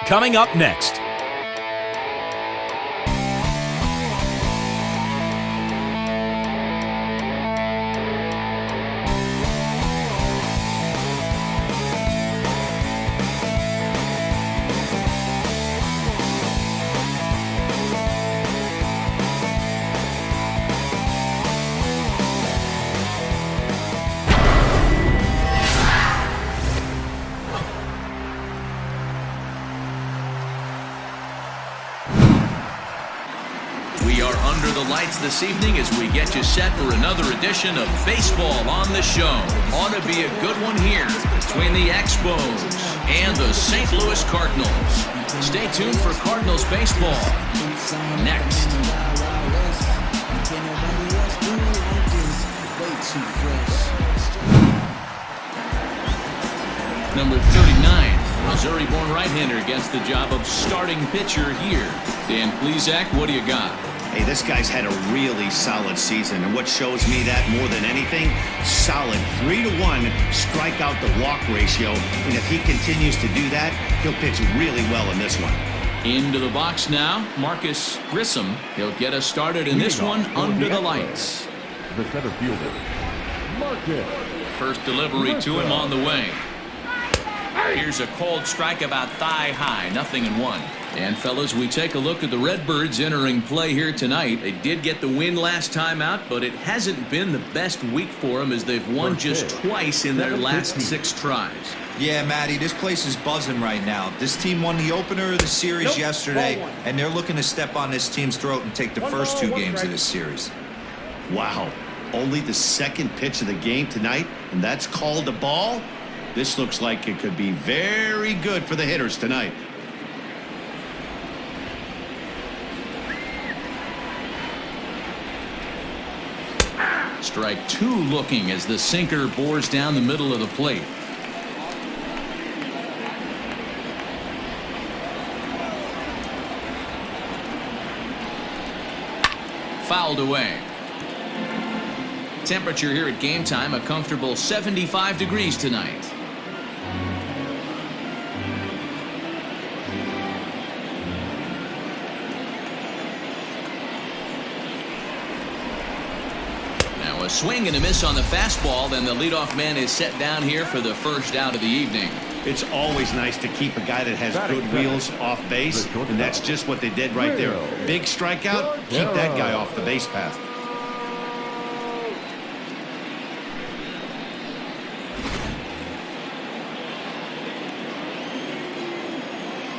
Coming up next. Lights this evening as we get you set for another edition of Baseball on the Show. Ought to be a good one here between the Expos and the St. Louis Cardinals. Stay tuned for Cardinals baseball next. Number 39, Missouri-born right-hander gets the job of starting pitcher here. Dan Plesac, what do you got? Hey, this guy's had a really solid season, and what shows me that more than anything, solid 3-1 strikeout to walk ratio, and if he continues to do that, he'll pitch really well in this one. Into the box now, Marcus Grissom. He'll get us started in this one under the lights. The center fielder, Marcus. First delivery to him on the way. Here's a cold strike about thigh high, 0-1. And fellas, we take a look at the Redbirds entering play here tonight. They did get the win last time out, but it hasn't been the best week for them as they've won just twice in their last 6 tries. Yeah, Matty, this place is buzzing right now. This team won the opener of the series yesterday, and they're looking to step on this team's throat and take the first 2 games of this series. Wow, only the second pitch of the game tonight, and that's called a ball? This looks like it could be very good for the hitters tonight. Strike 2 looking as the sinker bores down the middle of the plate. Fouled away. Temperature here at game time, a comfortable 75 degrees tonight. A swing and a miss on the fastball, then the leadoff man is set down here for the first out of the evening. It's always nice to keep a guy that has good wheels off base, and that's just what they did right there. Big strikeout, keep that guy off the base path.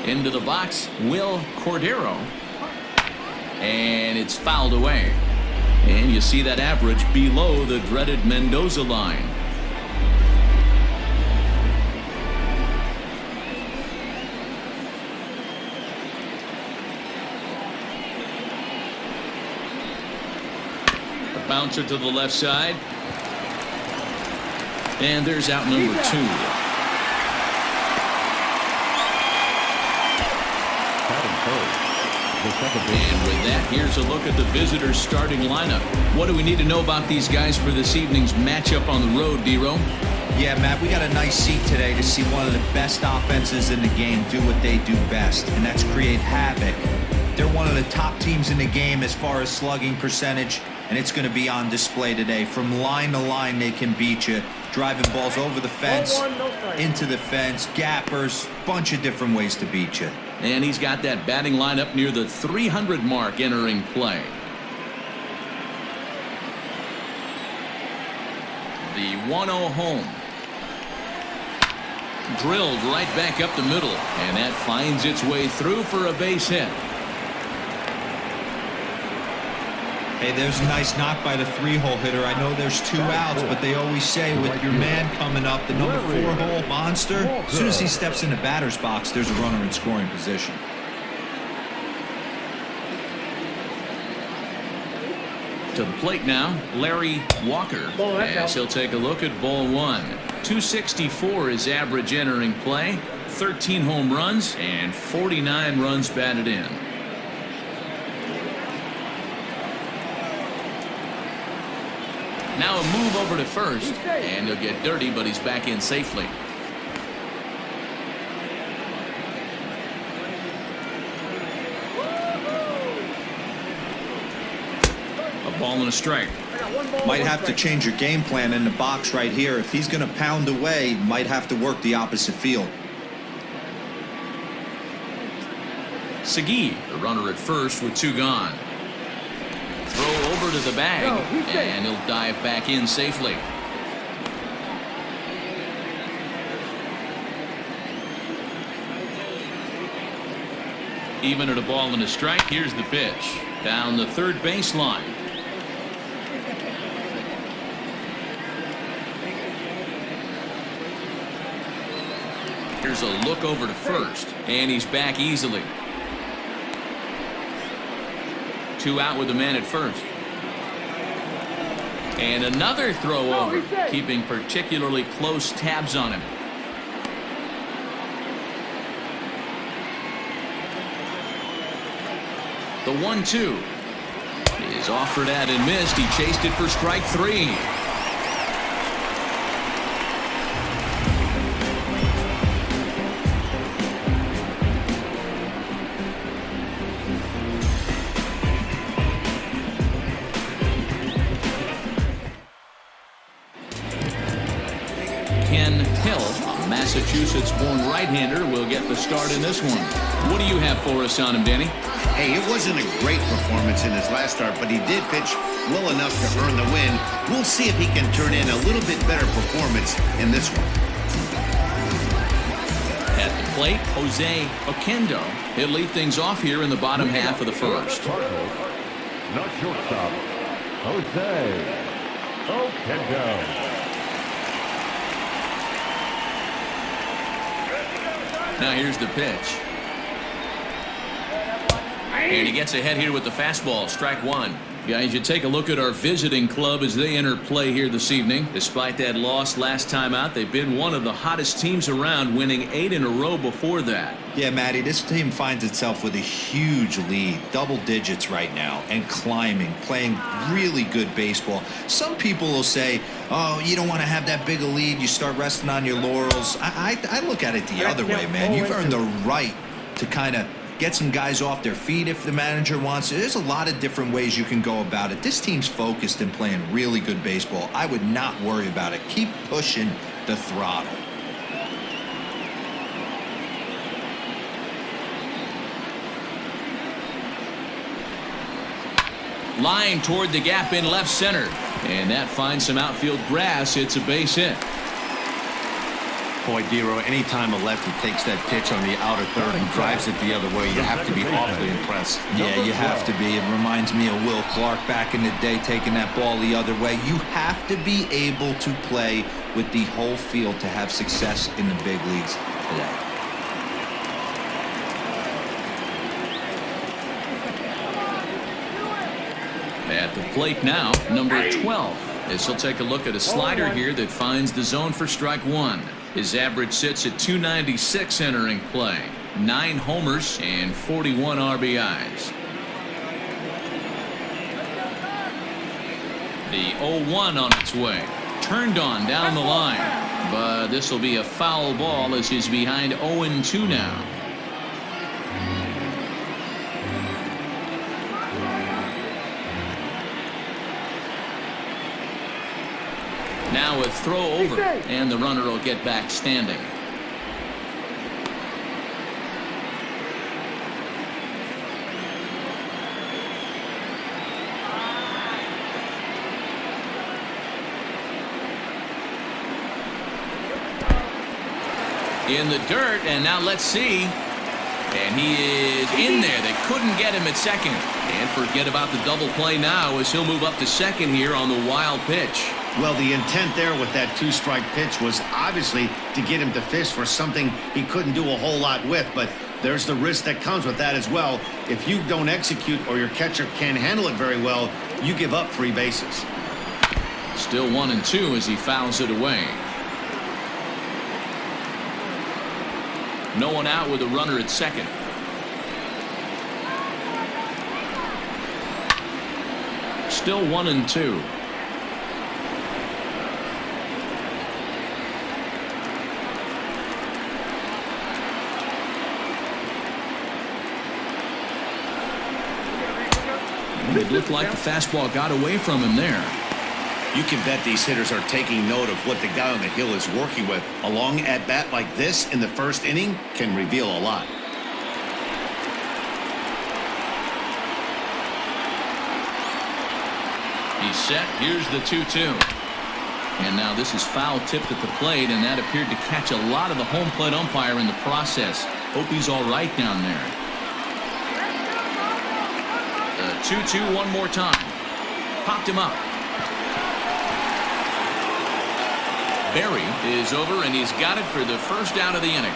Into the box, Will Cordero, and it's fouled away. And you see that average below the dreaded Mendoza line. A bouncer to the left side. And there's out number 2. And with that, here's a look at the visitors' starting lineup. What do we need to know about these guys for this evening's matchup on the road, D-Ro? Yeah, Matt, we got a nice seat today to see one of the best offenses in the game do what they do best, and that's create havoc. They're one of the top teams in the game as far as slugging percentage, and it's going to be on display today. From line to line, they can beat you. Driving balls over the fence, into the fence, gappers, bunch of different ways to beat you. And he's got that batting lineup near the 300 mark entering play. The 1-0 home. Drilled right back up the middle, and that finds its way through for a base hit. Hey, there's a nice knock by the 3-hole hitter. I know there's 2 outs, but they always say with your man coming up, the number 4-hole monster, as soon as he steps in the batter's box, there's a runner in scoring position. To the plate now, Larry Walker, as he'll take a look at ball 1. 264 is average entering play, 13 home runs, and 49 runs batted in. Now a move over to first, and he'll get dirty, but he's back in safely. Ball and a strike. Might have to change your game plan in the box right here. If he's going to pound away, might have to work the opposite field. Segui, the runner at first with 2 gone. Throw over to the bag, and he'll dive back in safely. Even at a ball and a strike, here's the pitch. Down the third baseline. Here's a look over to first, and he's back easily. 2 out with the man at first. And another throw over, keeping particularly close tabs on him. The 1-2 is offered at and missed. He chased it for strike 3. Ken Hill, a Massachusetts-born right-hander, will get the start in this one. What do you have for us on him, Danny? Hey, it wasn't a great performance in his last start, but he did pitch well enough to earn the win. We'll see if he can turn in a little bit better performance in this one. At the plate, Jose Oquendo. He'll lead things off here in the bottom half of the first. Cardinals, not shortstop, Jose Oquendo. Now here's the pitch. And he gets ahead here with the fastball. Strike 1. Guys, you take a look at our visiting club as they enter play here this evening. Despite that loss last time out, they've been one of the hottest teams around, winning 8 in a row before that. Yeah, Matty, this team finds itself with a huge lead, double digits right now, and climbing, playing really good baseball. Some people will say, oh, you don't want to have that big a lead, you start resting on your laurels. I look at it the other way, man. You've earned the right to kind of get some guys off their feet if the manager wants it. There's a lot of different ways you can go about it. This team's focused and playing really good baseball. I would not worry about it. Keep pushing the throttle. Line toward the gap in left center. And that finds some outfield grass. It's a base hit. Boy, Dero, anytime a lefty takes that pitch on the outer third and drives it the other way, you have to be awfully impressed. Yeah, you have to be. It reminds me of Will Clark back in the day taking that ball the other way. You have to be able to play with the whole field to have success in the big leagues today. At the plate now, number 12. This will take a look at a slider here that finds the zone for strike 1. His average sits at 296 entering play. 9 homers and 41 RBIs. The 0-1 on its way. Turned on down the line. But this will be a foul ball as he's behind 0-2 now. Now a throw over, and the runner will get back standing. In the dirt, and now let's see. And he is in there. They couldn't get him at second. And forget about the double play now as he'll move up to second here on the wild pitch. Well, the intent there with that 2-strike pitch was obviously to get him to fish for something he couldn't do a whole lot with, but there's the risk that comes with that as well. If you don't execute or your catcher can't handle it very well, you give up free bases. Still 1-2 as he fouls it away. No one out with a runner at second. Still 1-2. It looked like the fastball got away from him there. You can bet these hitters are taking note of what the guy on the hill is working with. A long at-bat like this in the first inning can reveal a lot. He's set. Here's the 2-2. And now this is foul tipped at the plate, and that appeared to catch a lot of the home plate umpire in the process. Hope he's all right down there. The 2-2 one more time. Popped him up. Berry is over, and he's got it for the first out of the inning.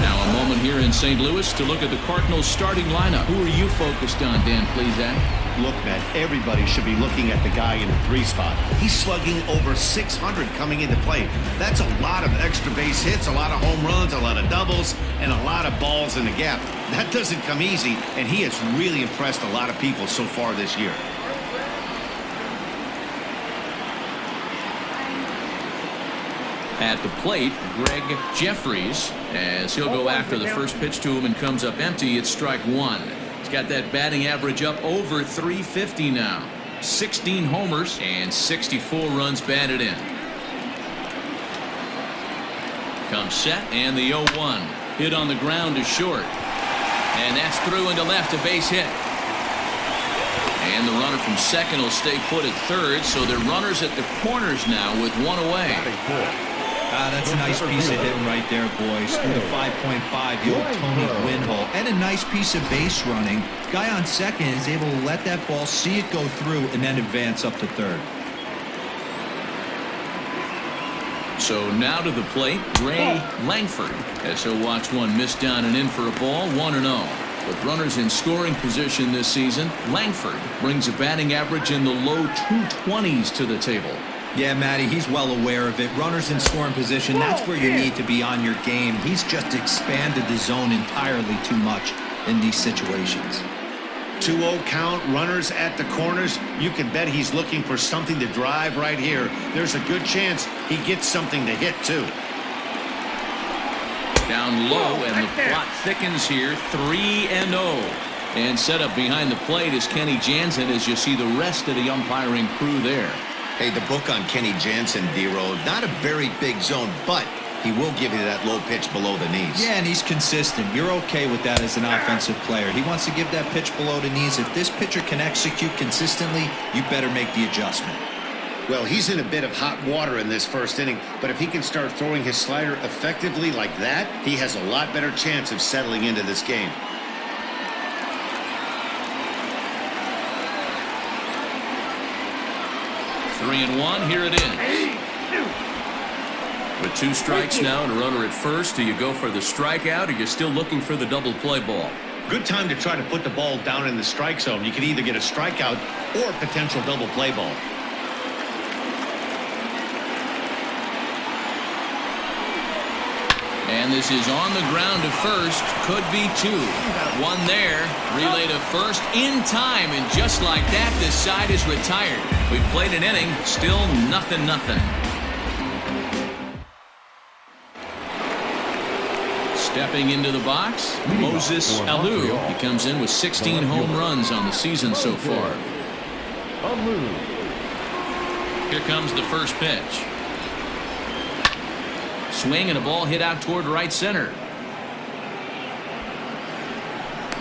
Now a moment here in St. Louis to look at the Cardinals starting lineup. Who are you focused on, Dan Plesac? Look, Matt, everybody should be looking at the guy in the 3 spot. He's slugging over 600 coming into play. That's a lot of extra base hits, a lot of home runs, a lot of doubles, and a lot of balls in the gap. That doesn't come easy, and he has really impressed a lot of people so far this year. At the plate, Greg Jeffries, as he'll go after the first pitch to him and comes up empty. It's strike one. He's got that batting average up over 350 now. 16 homers and 64 runs batted in. Comes set, and the 0-1. Hit on the ground to short. And that's through into left, a base hit. And the runner from second will stay put at third, so they're runners at the corners now with one away. That's a nice piece of hitting right there, boys. Through the 5.5, the old Tony Gwynn hole. And a nice piece of base running. Guy on second is able to let that ball, see it go through, and then advance up to third. So now to the plate, Ray Langford, as he'll watch one miss down and in for a ball, 1-0. With runners in scoring position this season, Langford brings a batting average in the low 220s to the table. Yeah, Matty, he's well aware of it. Runners in scoring position, that's where you need to be on your game. He's just expanded the zone entirely too much in these situations. 2-0 count, runners at the corners. You can bet he's looking for something to drive right here. There's a good chance he gets something to hit, too. Down low, and the plot thickens here, 3-0. And set up behind the plate is Kenny Jansen, as you see the rest of the umpiring crew there. Hey, the book on Kenny Jansen, D-Road, not a very big zone, but he will give you that low pitch below the knees. Yeah, and he's consistent. You're okay with that as an offensive player. He wants to give that pitch below the knees. If this pitcher can execute consistently, you better make the adjustment. Well, he's in a bit of hot water in this first inning, but if he can start throwing his slider effectively like that, he has a lot better chance of settling into this game. Three and one, here it is. With 2 strikes now and a runner at first, do you go for the strikeout, or you're still looking for the double play ball? Good time to try to put the ball down in the strike zone. You can either get a strikeout or potential double play ball. And this is on the ground to first. Could be 2. One there. Relay to first in time. And just like that, this side is retired. We've played an inning. Still 0-0. Stepping into the box, Moses Alou. He comes in with 16 home runs on the season so far. Here comes the first pitch. Swing and a ball hit out toward right center.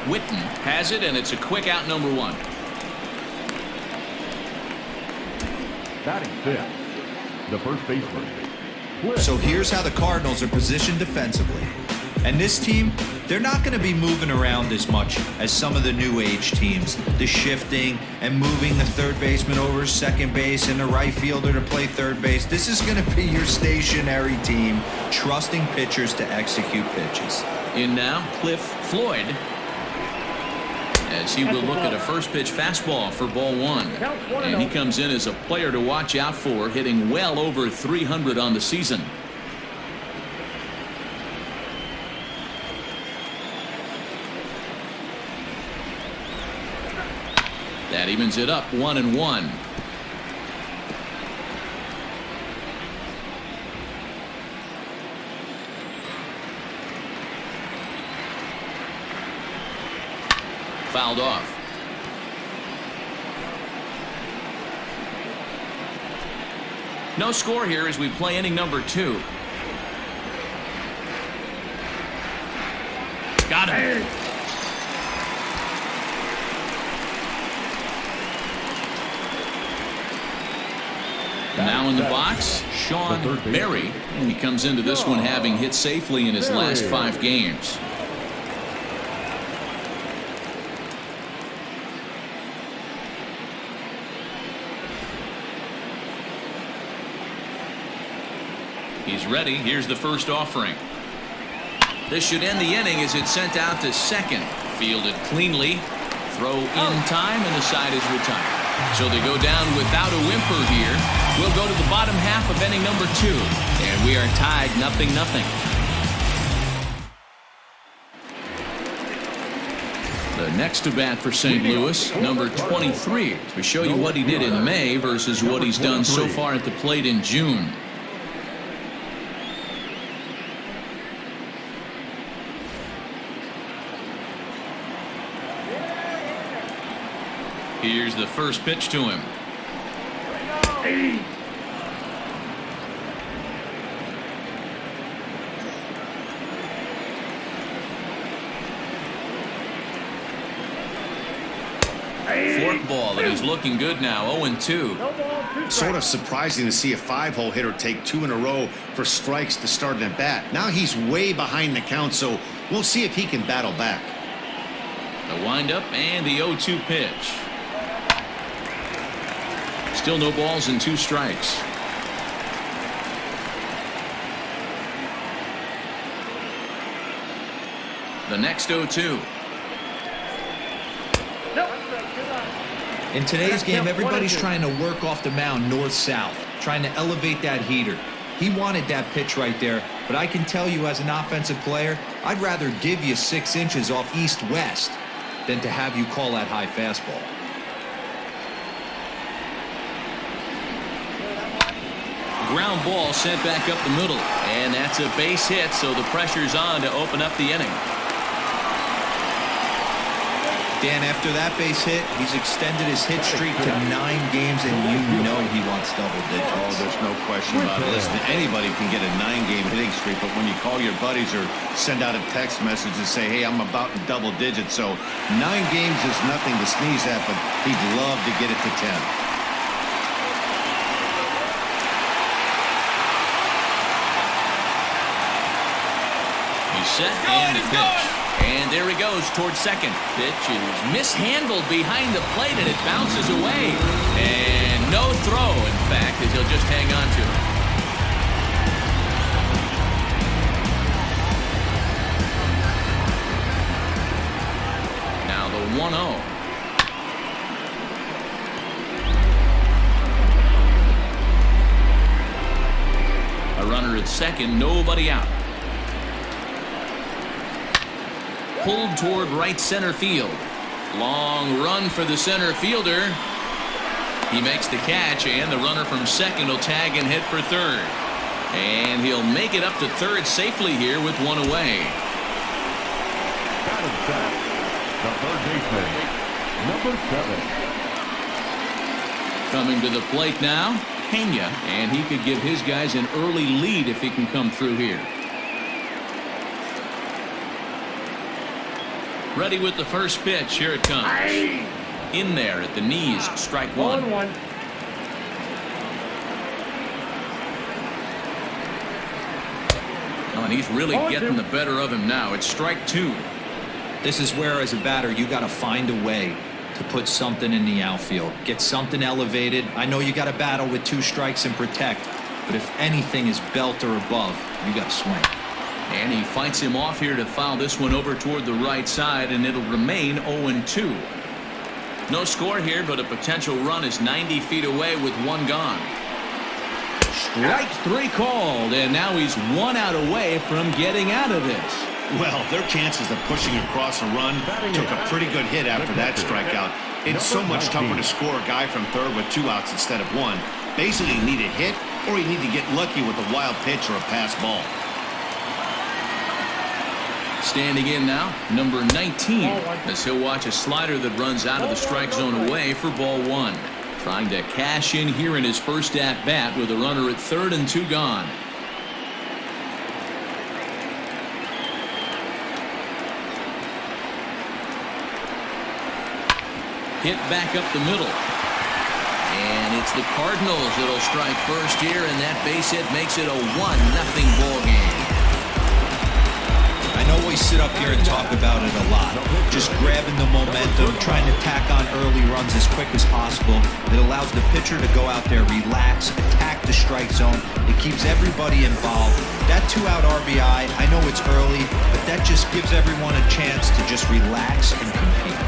Witten has it, and it's a quick out, number 1. Batting fifth, the first baseman. So here's how the Cardinals are positioned defensively. And this team, they're not going to be moving around as much as some of the new age teams. The shifting and moving the third baseman over second base and the right fielder to play third base. This is going to be your stationary team, trusting pitchers to execute pitches. In now, Cliff Floyd, as he will look at a first pitch fastball for ball 1. And he comes in as a player to watch out for, hitting well over 300 on the season. That evens it up, 1-1. fouled off. No score here as we play inning number 2. Got him. Now in the box, Sean Berry, and he comes into this one having hit safely in his last 5 games. He's ready. Here's the first offering. This should end the inning as it's sent out to second. Fielded cleanly. Throw in time, and the side is retired. So they go down without a whimper here. We'll go to the bottom half of inning number 2. And we are tied 0-0. The next to bat for St. Louis, number 23. We show you what he did in May versus what he's done so far at the plate in June. Here's the first pitch to him. Forkball, and he's looking good now. 0-2. Sort of surprising to see a 5-hole hitter take 2 in a row for strikes to start an at-bat. Now he's way behind the count, so we'll see if he can battle back. The windup and the 0-2 pitch. Still no balls and 2 strikes. The next 0-2. In today's game, everybody's trying to work off the mound north-south, trying to elevate that heater. He wanted that pitch right there, but I can tell you as an offensive player, I'd rather give you 6 inches off east-west than to have you call that high fastball. Ground ball sent back up the middle, and that's a base hit, so the pressure's on to open up the inning. Dan, after that base hit, he's extended his hit streak to 9 games, and you know he wants double digits. Oh, there's no question about it. Listen, anybody can get a 9-game hitting streak, but when you call your buddies or send out a text message and say, hey, I'm about in double digits, so 9 games is nothing to sneeze at, but he'd love to get it to 10. Set and the pitch. And there he goes towards second. Pitch is mishandled behind the plate, and it bounces away. And no throw, in fact, as he'll just hang on to it. Now the 1-0. A runner at second, nobody out. Pulled toward right center field. Long run for the center fielder. He makes the catch, and the runner from second will tag and hit for third. And he'll make it up to third safely here with 1 away. That is set. The third baseman, number 7. Coming to the plate now, Pena, and he could give his guys an early lead if he can come through here. Ready with the first pitch. Here it comes. In there at the knees. Strike 1. Oh, and he's really getting the better of him now. It's strike 2. This is where, as a batter, you got to find a way to put something in the outfield. Get something elevated. I know you got to battle with 2 strikes and protect, but if anything is belt or above, you got to swing. And he fights him off here to foul this one over toward the right side, and it'll remain 0-2. No score here, but a potential run is 90 feet away with 1 gone. Strike 3 called, and now he's 1 out away from getting out of this. Well, their chances of pushing across a run took a pretty good hit after that strikeout. It's so much tougher to score a guy from third with 2 outs instead of 1. Basically, you need a hit, or you need to get lucky with a wild pitch or a pass ball. Standing in now, number 19, as he'll watch a slider that runs out of the strike zone away for ball 1. Trying to cash in here in his first at-bat with a runner at 3rd and 2 gone. Hit back up the middle. And it's the Cardinals that'll strike first here, and that base hit makes it a 1-0 ball game. I know we sit up here and talk about it a lot. Just grabbing the momentum, trying to tack on early runs as quick as possible. It allows the pitcher to go out there, relax, attack the strike zone. It keeps everybody involved. That 2-out RBI, I know it's early, but that just gives everyone a chance to just relax and compete.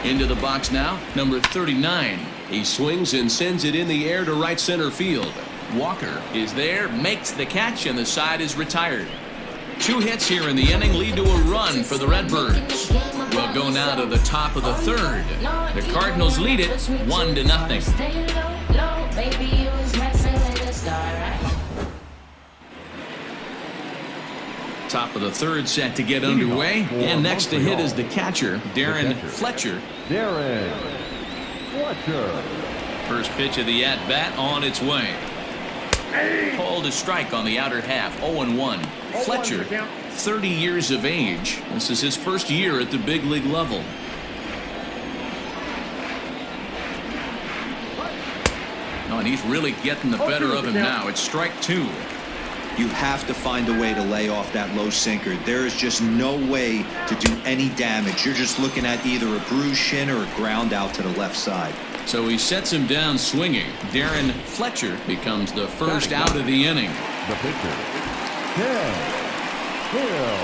Into the box now, number 39. He swings and sends it in the air to right center field. Walker is there, makes the catch, and the side is retired. 2 hits here in the inning lead to a run for the Redbirds. We'll go now to the top of the 3rd. The Cardinals lead it 1-0. Top of the 3rd set to get underway, and next to hit is the catcher, Darren Fletcher. First pitch of the at-bat on its way. Called a strike on the outer half, 0-1. Fletcher, 30 years of age. This is his first year at the big league level. Oh, and he's really getting the better of him now. It's strike 2. You have to find a way to lay off that low sinker. There is just no way to do any damage. You're just looking at either a bruised shin or a ground out to the left side. So he sets him down swinging. Darren Fletcher becomes the first out of the inning. The pitcher, Ken Hill.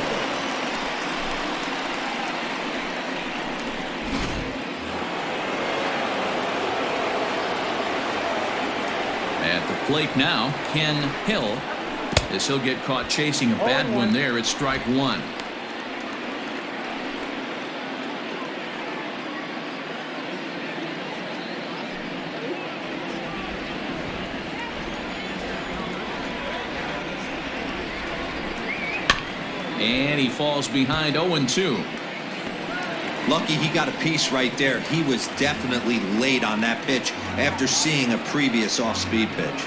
At the plate now, Ken Hill. As he'll get caught chasing a bad one there at strike 1. And he falls behind 0-2. Lucky he got a piece right there. He was definitely late on that pitch after seeing a previous off-speed pitch.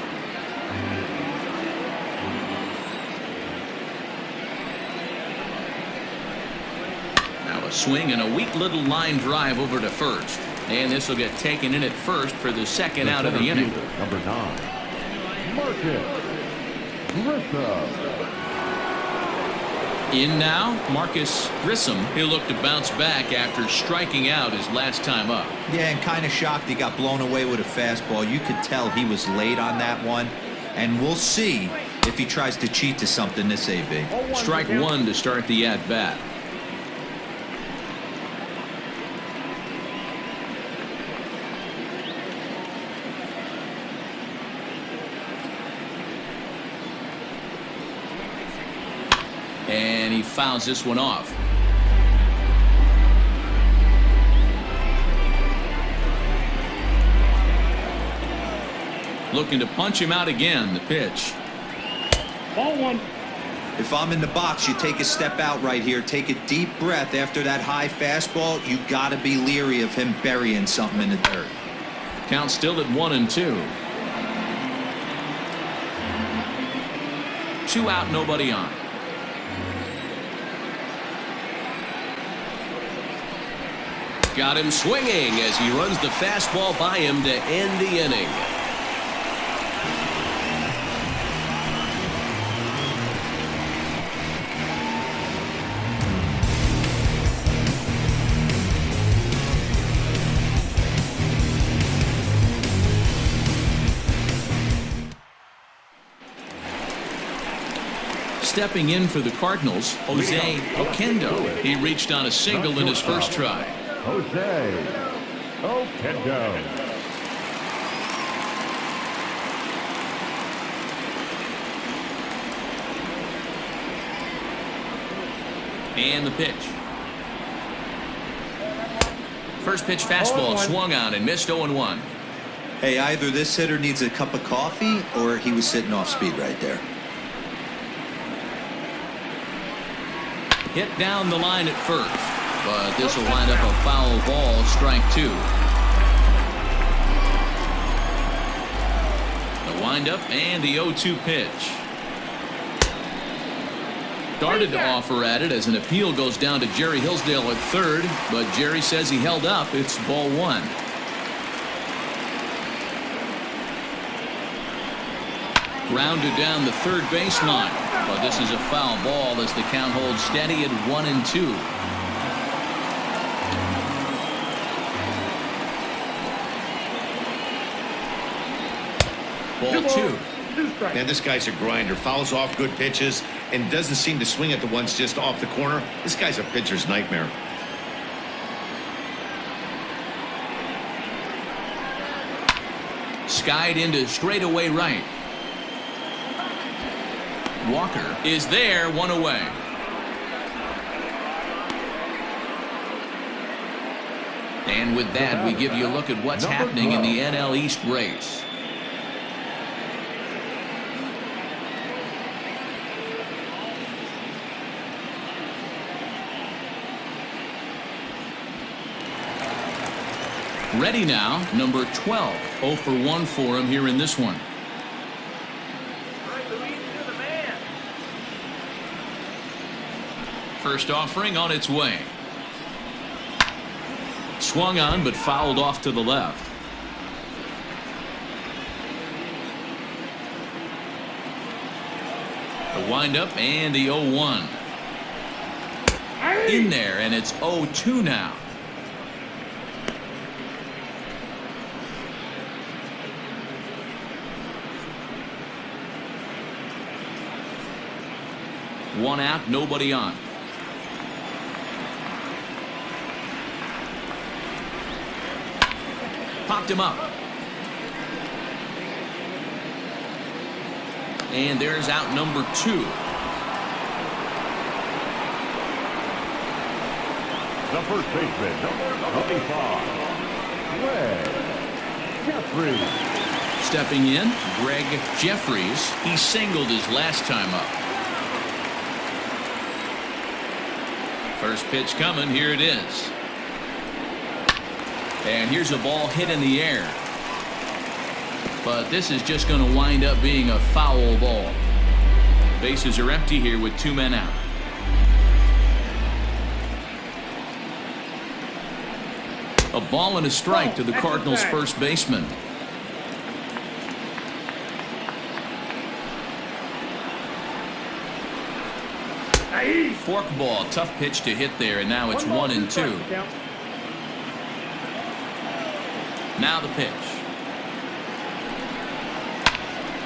Swing and a weak little line drive over to first, and this will get taken in at first for the second out of the inning. Number 9, Marcus Grissom. In now, Marcus Grissom. He'll look to bounce back after striking out his last time up. Yeah, and kind of shocked he got blown away with a fastball. You could tell he was late on that one, and we'll see if he tries to cheat to something this AB. Strike 1 to start the at-bat. And he fouls this one off. Looking to punch him out again. The pitch. Ball 1. If I'm in the box, you take a step out right here. Take a deep breath after that high fastball. You got to be leery of him burying something in the dirt. Count still at 1-2. 2 out, nobody on. Got him swinging as he runs the fastball by him to end the inning. Stepping in for the Cardinals, Jose Oquendo. He reached on a single in his first try. Jose Oquendo. And the pitch. First pitch fastball swung on and missed 0-1. Hey, either this hitter needs a cup of coffee or he was sitting off speed right there. Hit down the line at first, but this will wind up a foul ball, strike 2. The windup and the 0-2 pitch. Started to offer at it as an appeal goes down to Jerry Hillsdale at third, but Jerry says he held up. It's ball 1. Grounded down the third baseline, but this is a foul ball as the count holds steady at 1-2. Ball 2. Man, this guy's a grinder. Fouls off good pitches and doesn't seem to swing at the ones just off the corner. This guy's a pitcher's nightmare. Skied into straightaway right. Walker is there, 1 away. And with that, we give you a look at what's happening in the NL East race. Ready now, number 12. 0 for 1 for him here in this one. First offering on its way. Swung on but fouled off to the left. The windup and the 0-1. In there, and it's 0-2 now. One out, nobody on. Popped him up. And there's out number 2. The first baseman, number 25, Greg Jeffries. Stepping in, Greg Jeffries. He singled his last time up. First pitch coming, here it is. And here's a ball hit in the air. But this is just going to wind up being a foul ball. Bases are empty here with 2 men out. A ball and a strike to the Cardinals' first baseman. Forkball, tough pitch to hit there, and now it's 1-2. Now the pitch.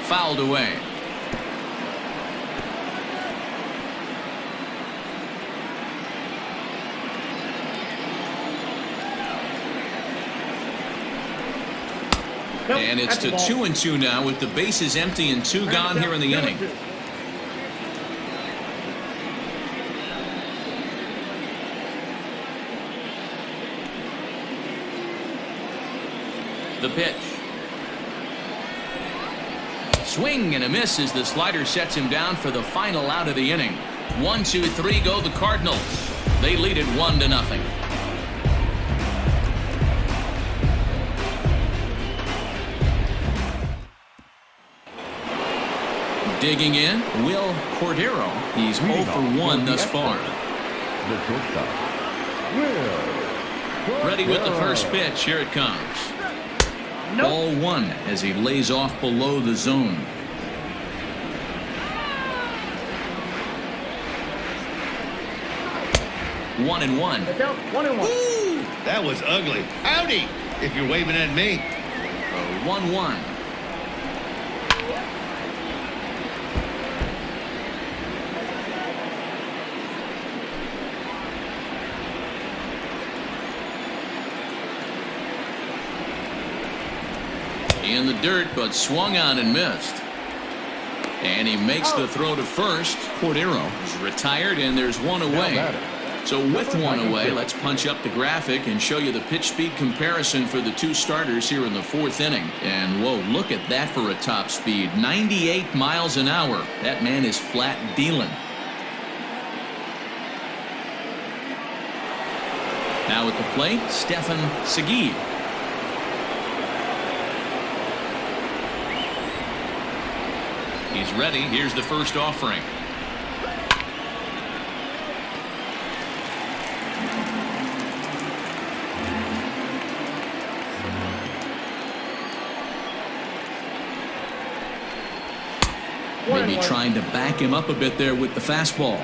Fouled away. And it's to 2-2 now with the bases empty and 2 gone here in the inning. The pitch. Swing and a miss as the slider sets him down for the final out of the inning. 1, 2, 3 go the Cardinals. They lead it 1-0. Digging in, Will Cordero. He's 0 for 1 thus far. The shortstop, Will. Ready with the first pitch. Here it comes. Ball 1 as he lays off below the zone. One and one. Ooh, that was ugly. Howdy, if you're waving at me. 1-1. In the dirt, but swung on and missed. And he makes the throw to first. Cordero is retired, and there's 1 away. So with 1 away, let's punch up the graphic and show you the pitch speed comparison for the 2 starters here in the 4th inning. And whoa, look at that for a top speed. 98 miles an hour. That man is flat dealing. Now at the plate, Stefan Segui. He's ready. Here's the first offering. Maybe trying to back him up a bit there with the fastball.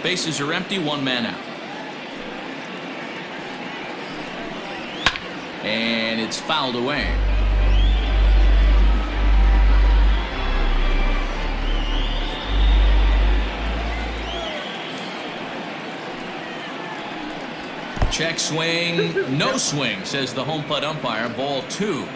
Bases are empty, one man out. And it's fouled away. Check swing, no swing, says the home plate umpire. Ball 2.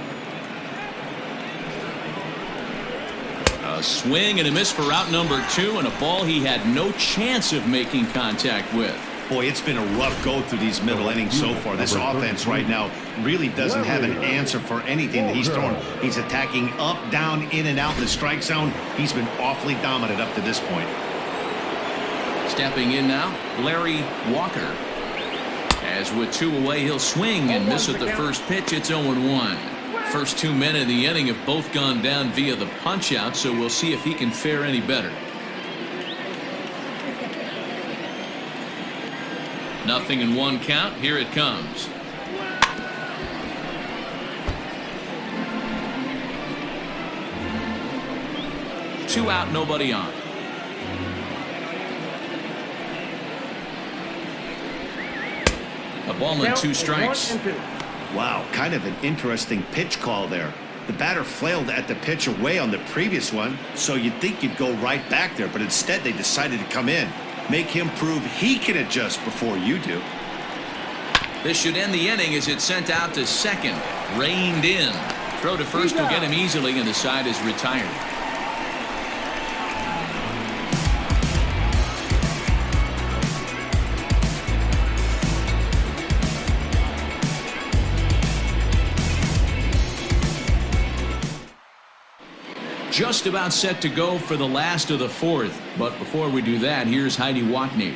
A swing and a miss for out number 2, and a ball he had no chance of making contact with. Boy, it's been a rough go through these middle innings so far. This offense right now really doesn't have an answer for anything that he's throwing. He's attacking up, down, in, and out in the strike zone. He's been awfully dominant up to this point. Stepping in now, Larry Walker. As with 2 away, he'll swing and miss at the first pitch. It's 0-1. First 2 men in the inning have both gone down via the punch-out, so we'll see if he can fare any better. Nothing in 1 count. Here it comes. Two out, nobody on. A ball and 2 strikes. Wow, kind of an interesting pitch call there. The batter flailed at the pitch away on the previous one, so you'd think you'd go right back there, but instead they decided to come in. Make him prove he can adjust before you do. This should end the inning as it's sent out to second. Reined in. Throw to first will get him easily, and the side is retired. Just about set to go for the last of the 4th. But before we do that, here's Heidi Watney.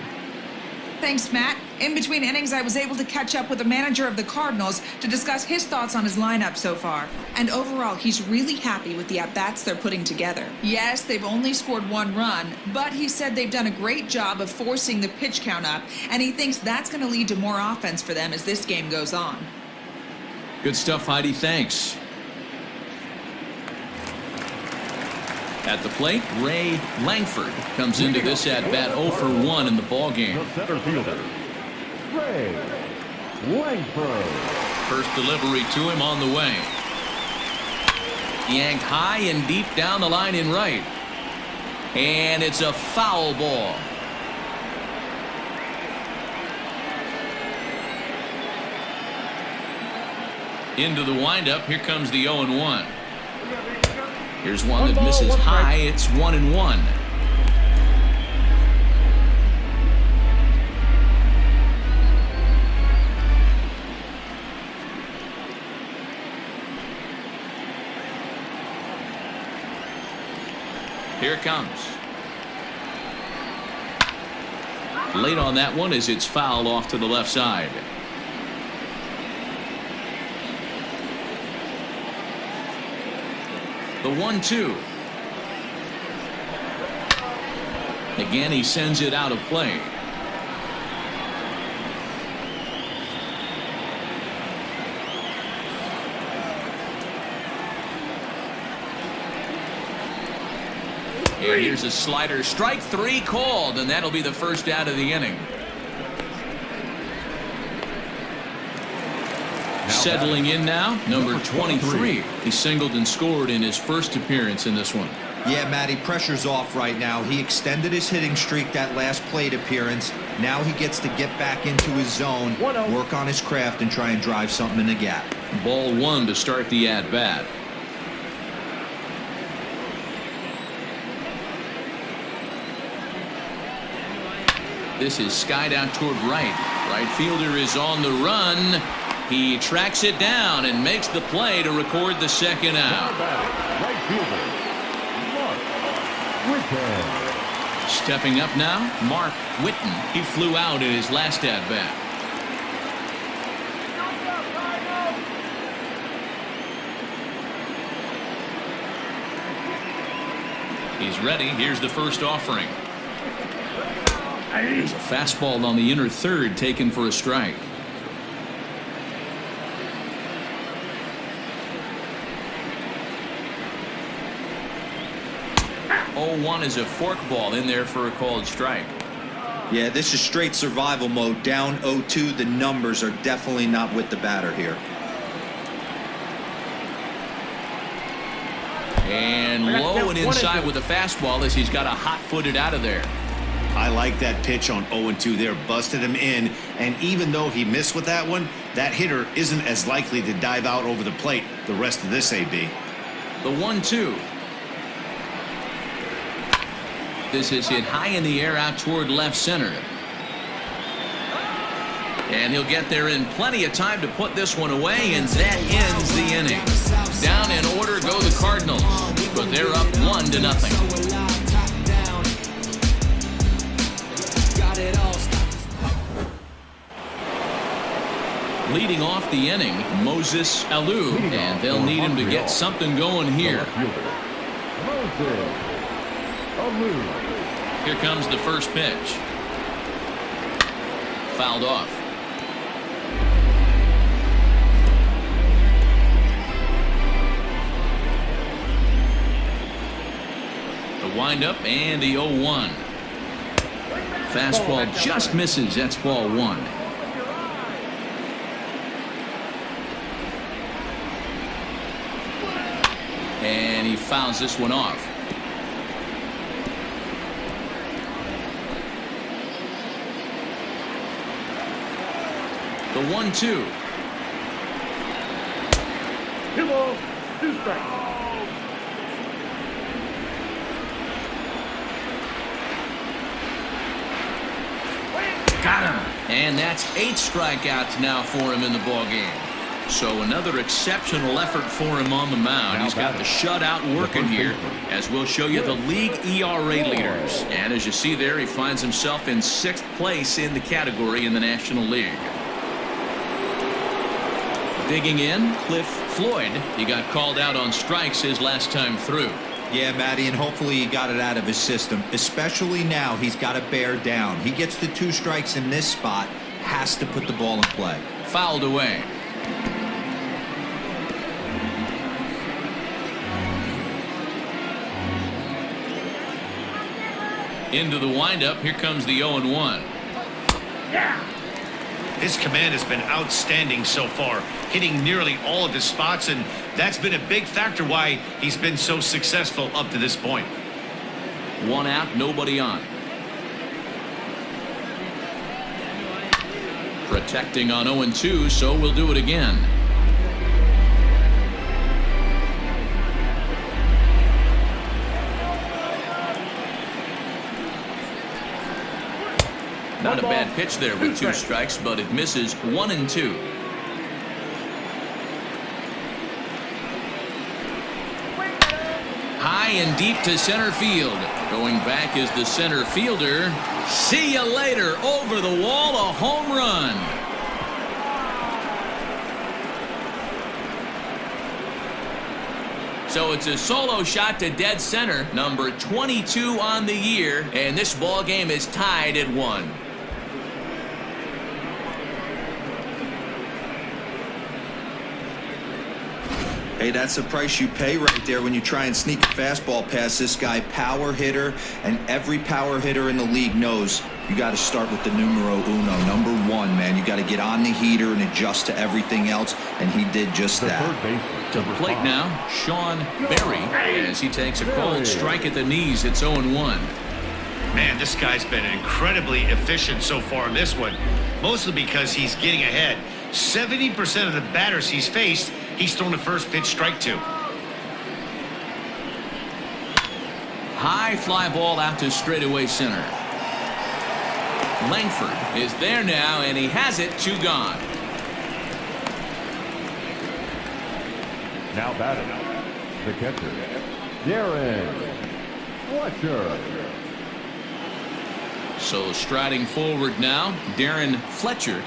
Thanks, Matt. In between innings, I was able to catch up with the manager of the Cardinals to discuss his thoughts on his lineup so far. And overall, he's really happy with the at-bats they're putting together. Yes, they've only scored 1 run, but he said they've done a great job of forcing the pitch count up, and he thinks that's going to lead to more offense for them as this game goes on. Good stuff, Heidi. Thanks. At the plate, Ray Langford comes into this at-bat 0 for 1 in the ballgame. The center fielder, Ray Langford. First delivery to him on the way. Yanked high and deep down the line in right. And it's a foul ball. Into the windup. Here comes the 0-1. Here's one that misses high. It's 1-1. Here it comes. Late on that one as it's fouled off to the left side. The 1-2. Again, he sends it out of play. And here's a slider. Strike 3 called, and that'll be the first out of the inning. Settling in now, number 23. He singled and scored in his first appearance in this one. Yeah, Matty, pressure's off right now. He extended his hitting streak that last plate appearance. Now he gets to get back into his zone, work on his craft, and try and drive something in the gap. Ball 1 to start the at-bat. This is skied out toward right. Right fielder is on the run. He tracks it down and makes the play to record the second out. Right fielder, Mark Whitten. Stepping up now, Mark Whitten. He flew out in his last at-bat. He's ready. Here's the first offering. There's a fastball on the inner third taken for a strike. 0-1 is a forkball in there for a called strike. Yeah, this is straight survival mode. Down 0-2. The numbers are definitely not with the batter here. And low and inside with a fastball as he's got a hot-footed out of there. I like that pitch on 0-2 there. Busted him in, and even though he missed with that one, that hitter isn't as likely to dive out over the plate the rest of this AB. The 1-2. This is hit high in the air out toward left center. And he'll get there in plenty of time to put this one away, and that ends the inning. Down in order go the Cardinals, but they're up 1-0. Leading off the inning, Moses Alou, and they'll need him to get something going here. Here comes the first pitch. Fouled off. The windup and the 0-1. Fastball just misses. That's ball one. And he fouls this one off. The 1-2. 2 balls, 2 strikes. Got him. And that's 8 strikeouts now for him in the ball game. So another exceptional effort for him on the mound. He's got the shutout working here, as we'll show you the league ERA leaders. And as you see there, he finds himself in 6th place in the category in the National League. Digging in, Cliff Floyd. He got called out on strikes his last time through. Yeah, Matty, and hopefully he got it out of his system. Especially now, he's got to bear down. He gets the 2 strikes in this spot, has to put the ball in play. Fouled away. Into the windup. Here comes the 0-1. His command has been outstanding so far, hitting nearly all of his spots, and that's been a big factor why he's been so successful up to this point. 1 out, nobody on. Protecting on 0-2, so we'll do it again. Not a bad pitch there with 2 strikes, but it misses 1-2. High and deep to center field. Going back is the center fielder. See you later. Over the wall, a home run. So it's a solo shot to dead center, number 22 on the year, and this ball game is tied at 1. Hey, that's the price you pay right there when you try and sneak a fastball past this guy. Power hitter, and every power hitter in the league knows you got to start with the numero uno, number 1, man. You got to get on the heater and adjust to everything else, and he did just that. To the plate now, Sean Berry, as he takes a cold strike at the knees. It's 0-1. Man, this guy's been incredibly efficient so far in this one, mostly because he's getting ahead. 70% of the batters he's faced, he's thrown the first pitch strike to. High fly ball out to straightaway center. Langford is there now, and he has it. 2 gone. Now batting, the catcher, Darren Fletcher. So striding forward now, Darren Fletcher.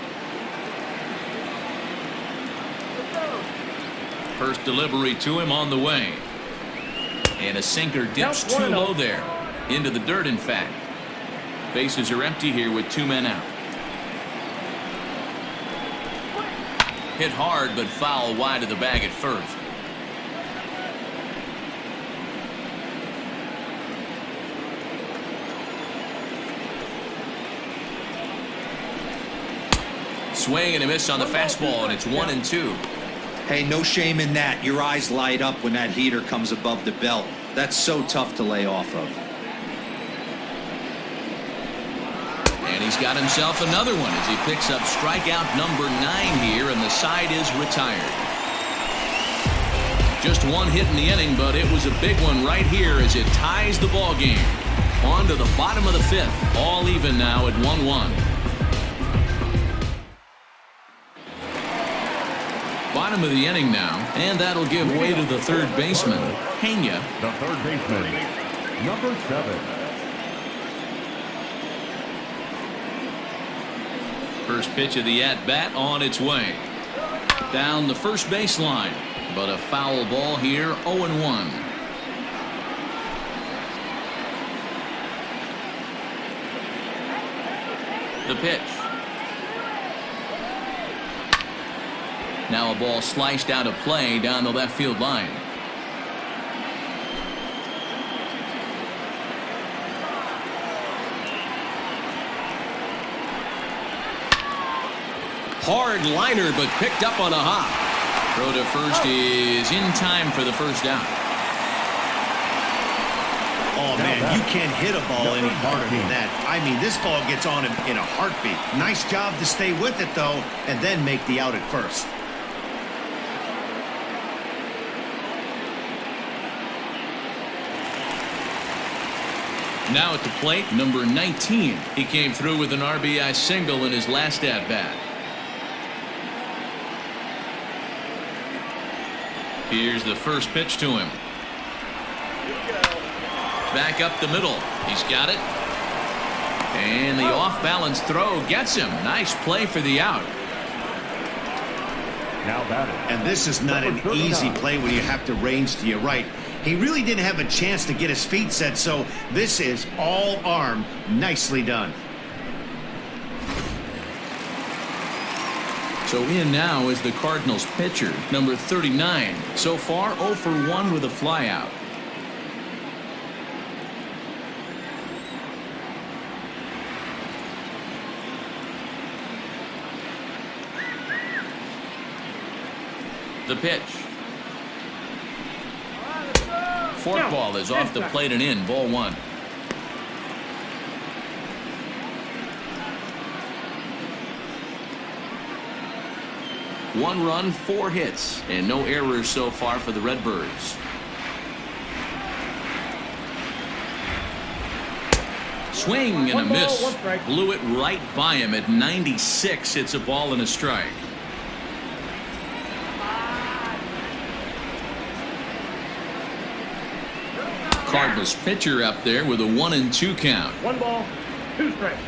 First delivery to him on the way. And a sinker dips too low there. Into the dirt, in fact. Bases are empty here with 2 men out. Hit hard, but foul wide of the bag at first. Swing and a miss on the fastball, and it's 1-2. Hey, no shame in that. Your eyes light up when that heater comes above the belt. That's so tough to lay off of. And he's got himself another one as he picks up strikeout number 9 here, and the side is retired. Just one hit in the inning, but it was a big one right here as it ties the ball game. On to the bottom of the 5th, all even now at 1-1. Bottom of the inning now, and that'll give way to the third baseman, Pena. The third baseman, number 7. First pitch of the at-bat on its way. Down the first baseline, but a foul ball here, 0-1. The pitch. Now a ball sliced out of play down the left field line. Hard liner, but picked up on a hop. Throw to first is in time for the first down. Oh, man, you can't hit a ball any harder than that. I mean, this ball gets on him in a heartbeat. Nice job to stay with it, though, and then make the out at first. Now at the plate, number 19. He came through with an RBI single in his last at-bat. Here's the first pitch to him. Back up the middle. He's got it. And the off-balance throw gets him. Nice play for the out. Now batting. And this is not an easy play when you have to range to your right. He really didn't have a chance to get his feet set, so this is all arm. Nicely done. So in now is the Cardinals pitcher, number 39. So far, 0 for 1 with a flyout. The pitch. Forkball is off the plate and in, ball 1. One run, 4 hits, and no errors so far for the Redbirds. Swing and a miss. Blew it right by him at 96. It's a ball and a strike. Cardinals pitcher up there with a 1-2 count. 1 ball, 2 strikes.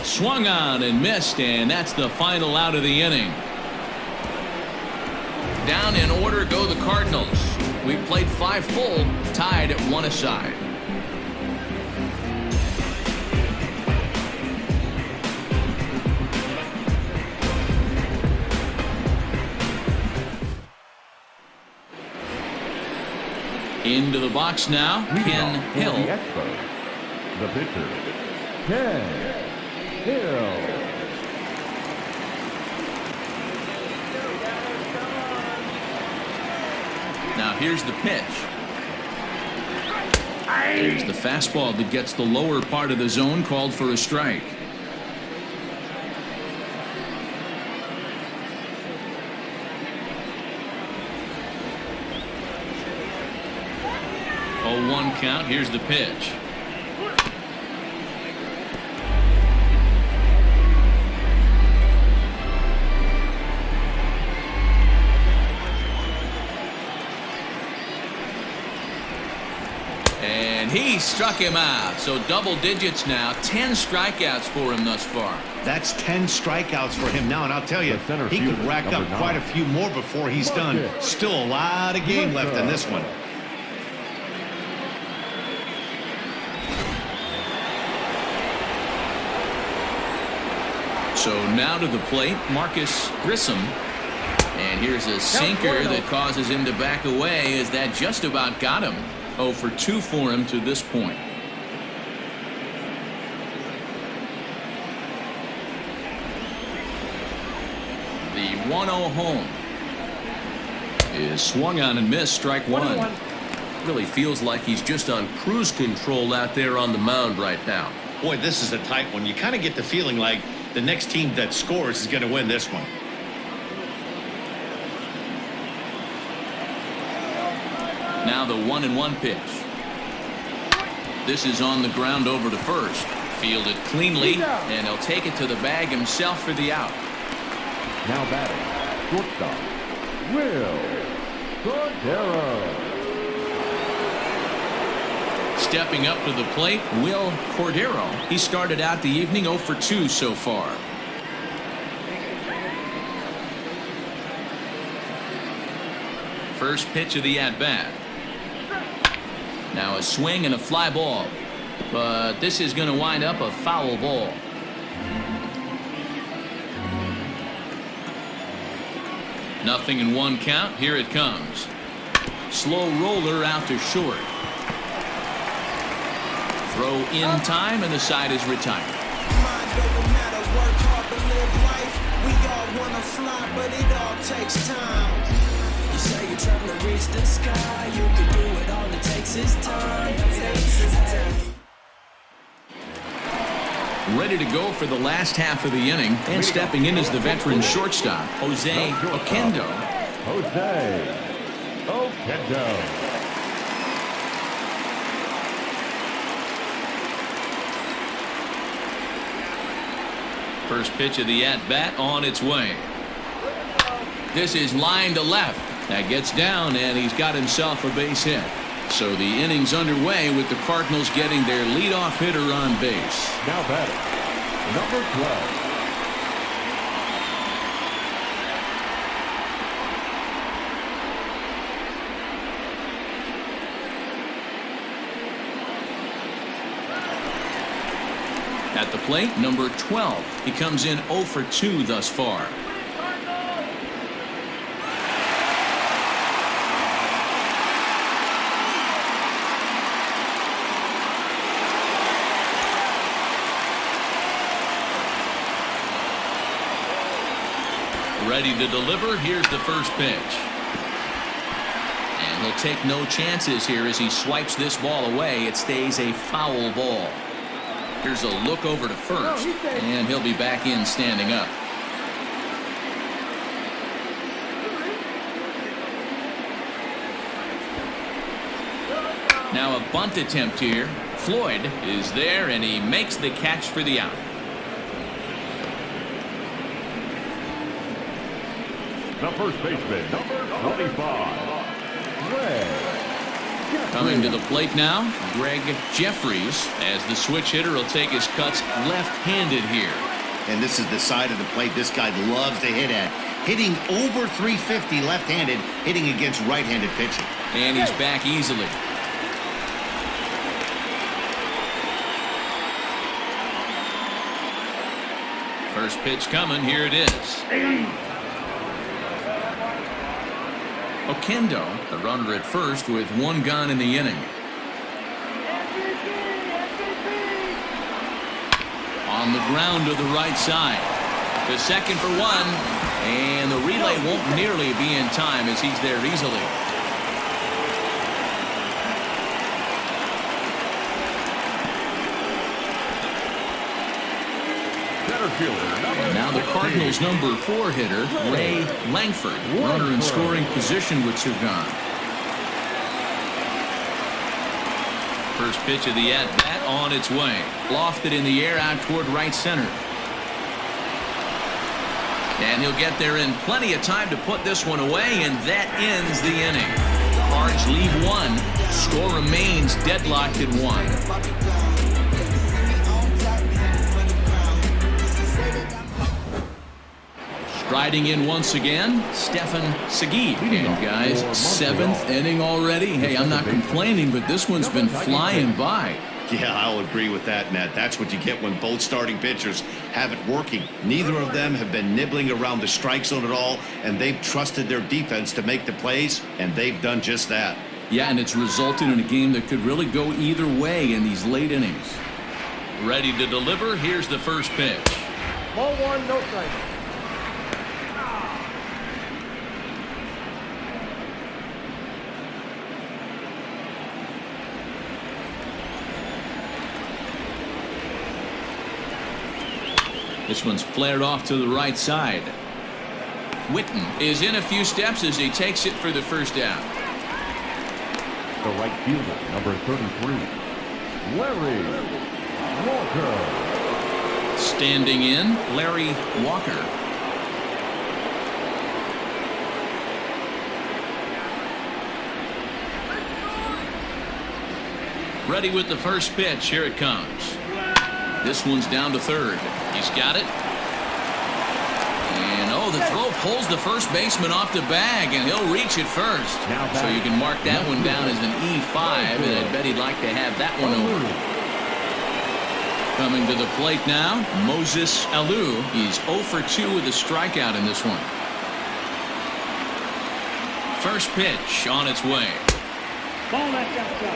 Swung on and missed, and that's the final out of the inning. Down in order go the Cardinals. We played 5 full, tied at 1 aside. Into the box now, Ken Hill. The Expos. The pitcher, Ken Hill. Now here's the pitch. There's the fastball that gets the lower part of the zone, called for a strike. Oh, 1 count. Here's the pitch. And And he struck him out. So double digits now. 10 strikeouts for him thus far. That's 10 strikeouts for him now, and I'll tell you, he could rack up quite a few more before he's done. Still a lot of game left in this one. So now to the plate, Marcus Grissom. And here's a sinker that causes him to back away as that just about got him. 0 for 2 for him to this point. The 1-0 home is swung on and missed, strike one. Really feels like he's just on cruise control out there on the mound right now. Boy, this is a tight one. You kind of get the feeling like the next team that scores is going to win this one. Now the 1-1 pitch. This is on the ground over to first. Fielded cleanly, and he'll take it to the bag himself for the out. Now batting, shortstop, Will Cordero. Stepping up to the plate, Will Cordero. He started out the evening 0 for 2 so far. First pitch of the at-bat. Now a swing and a fly ball. But this is going to wind up a foul ball. Nothing in 1 count. Here it comes. Slow roller out to short. Throw in time, and the side is retired. Mind over matter, work hard to live life. We all wanna fly, but it all takes time. You say you're trying to reach the sky, you can do it, all it takes is time. Ready to go for the last half of the inning, and stepping in is the veteran shortstop, Jose Oquendo. Jose Oquendo. First pitch of the at-bat on its way. This is line to left. That gets down, and he's got himself a base hit. So the inning's underway with the Cardinals getting their leadoff hitter on base. Now batting, number 12. At the plate, number 12. He comes in 0 for 2 thus far. Ready to deliver. Here's the first pitch. And he'll take no chances here as he swipes this ball away. It stays a foul ball. Here's a look over to first, and he'll be back in standing up. Now a bunt attempt here. Floyd is there, and he makes the catch for the out. The first baseman, number 25, Greg. Coming to the plate now, Greg Jeffries, as the switch hitter will take his cuts left-handed here. And this is the side of the plate this guy loves to hit at. Hitting over 350 left-handed, hitting against right-handed pitching. And he's back easily. First pitch coming, here it is. Oquendo, the runner at first with 1 gone in the inning. On the ground to the right side. The second for 1, and the relay won't nearly be in time as he's there easily. And now the Cardinals' number 4 hitter, Ray Langford, runner in scoring position with 2 gone. First pitch of the at-bat on its way. Lofted in the air out toward right center. And he'll get there in plenty of time to put this one away, and that ends the inning. Cards leave one. Score remains deadlocked at 1. Striding in once again, Stefan Segui. And guys, 7th inning already. Hey, I'm not complaining, but this one's been flying by. Yeah, I'll agree with that, Matt. That's what you get when both starting pitchers have it working. Neither of them have been nibbling around the strike zone at all, and they've trusted their defense to make the plays, and they've done just that. Yeah, and it's resulted in a game that could really go either way in these late innings. Ready to deliver. Here's the first pitch. Ball 1, no strike. This one's flared off to the right side. Witten is in a few steps as he takes it for the first down. The right fielder, number 33, Larry Walker. Standing in, Larry Walker. Ready with the first pitch. Here it comes. This one's down to third. He's got it. And the throw pulls the first baseman off the bag, and he'll reach it first. So you can mark that one down as an E5, and I bet he'd like to have that one over. Coming to the plate now, Moses Alou. He's 0 for 2 with a strikeout in this one. First pitch on its way.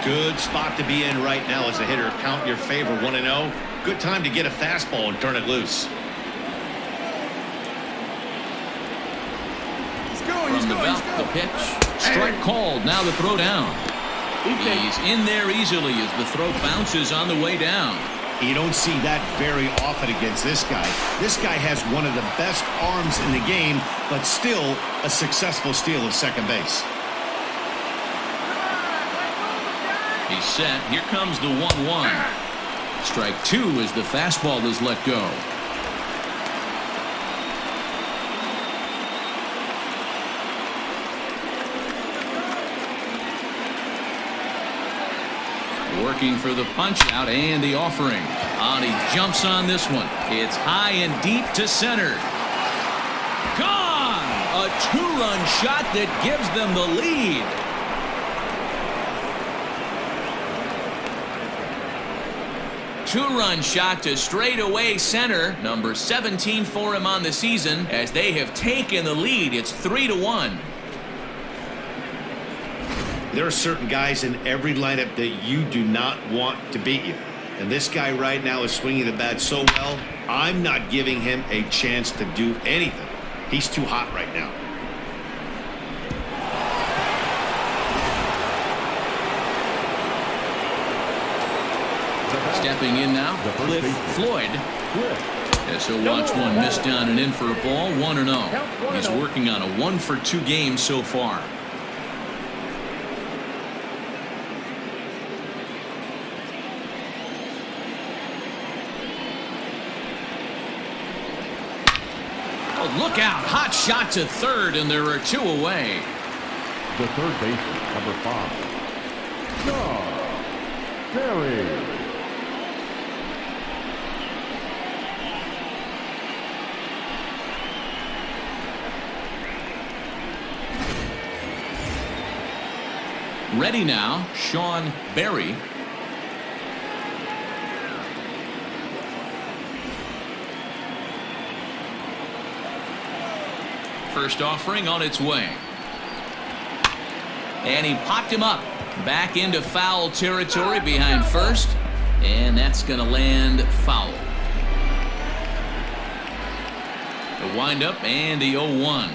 Good spot to be in right now as a hitter. Count your favor, 1-0. Good time to get a fastball and turn it loose. From the belt, the pitch. Strike called. Now the throw down. He's in there easily as the throw bounces on the way down. You don't see that very often against this guy. This guy has one of the best arms in the game, but still a successful steal of second base. He's set. Here comes the 1-1. Strike 2 as the fastball is let go. Working for the punch out and the offering. And he jumps on this one. It's high and deep to center. Gone! A 2-run shot that gives them the lead. Two-run shot to straightaway center. Number 17 for him on the season as they have taken the lead. It's 3-1. There are certain guys in every lineup that you do not want to beat you. And this guy right now is swinging the bat so well, I'm not giving him a chance to do anything. He's too hot right now. Stepping in now, Cliff Floyd. Yes, he'll watch one miss down and in for a ball, 1-0. He's working on a 1-for-2 game so far. Oh, look out. Hot shot to third, and there are 2 away. The third baseman, number 5, John Terry. Ready now, Sean Berry. First offering on its way. And he popped him up. Back into foul territory behind first. And that's going to land foul. The windup and the 0-1.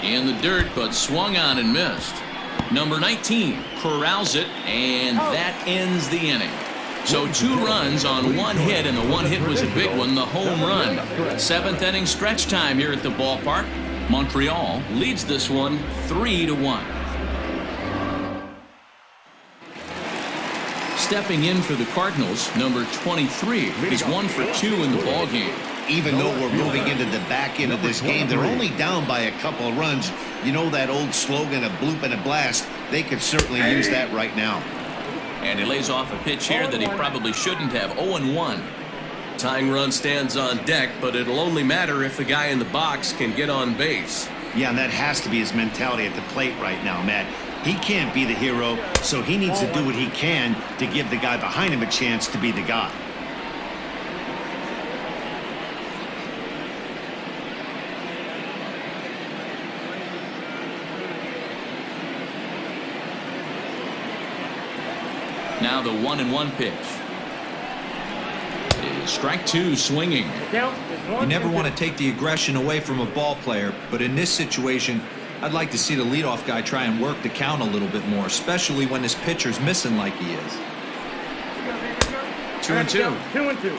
In the dirt, but swung on and missed. Number 19 corrals it, and that ends the inning. So 2 runs on 1 hit, and the 1 hit was a big one, the home run. 7th inning stretch time here at the ballpark. Montreal leads this one 3-1. stepping in for the Cardinals, number 23. He's 1 for 2 in the ballgame. Even though we're moving into the back end of this game, they're only down by a couple of runs. You know that old slogan, a bloop and a blast? They could certainly use that right now. And he lays off a pitch here that he probably shouldn't have. 0-1. Tying run stands on deck, but it'll only matter if the guy in the box can get on base. Yeah, and that has to be his mentality at the plate right now, Matt. He can't be the hero, so he needs to do what he can to give the guy behind him a chance to be the guy. Now the 1-1 pitch. Strike 2 swinging. You never want to take the aggression away from a ball player, but in this situation, I'd like to see the leadoff guy try and work the count a little bit more, especially when this pitcher's missing like he is. 2-2. 2-2.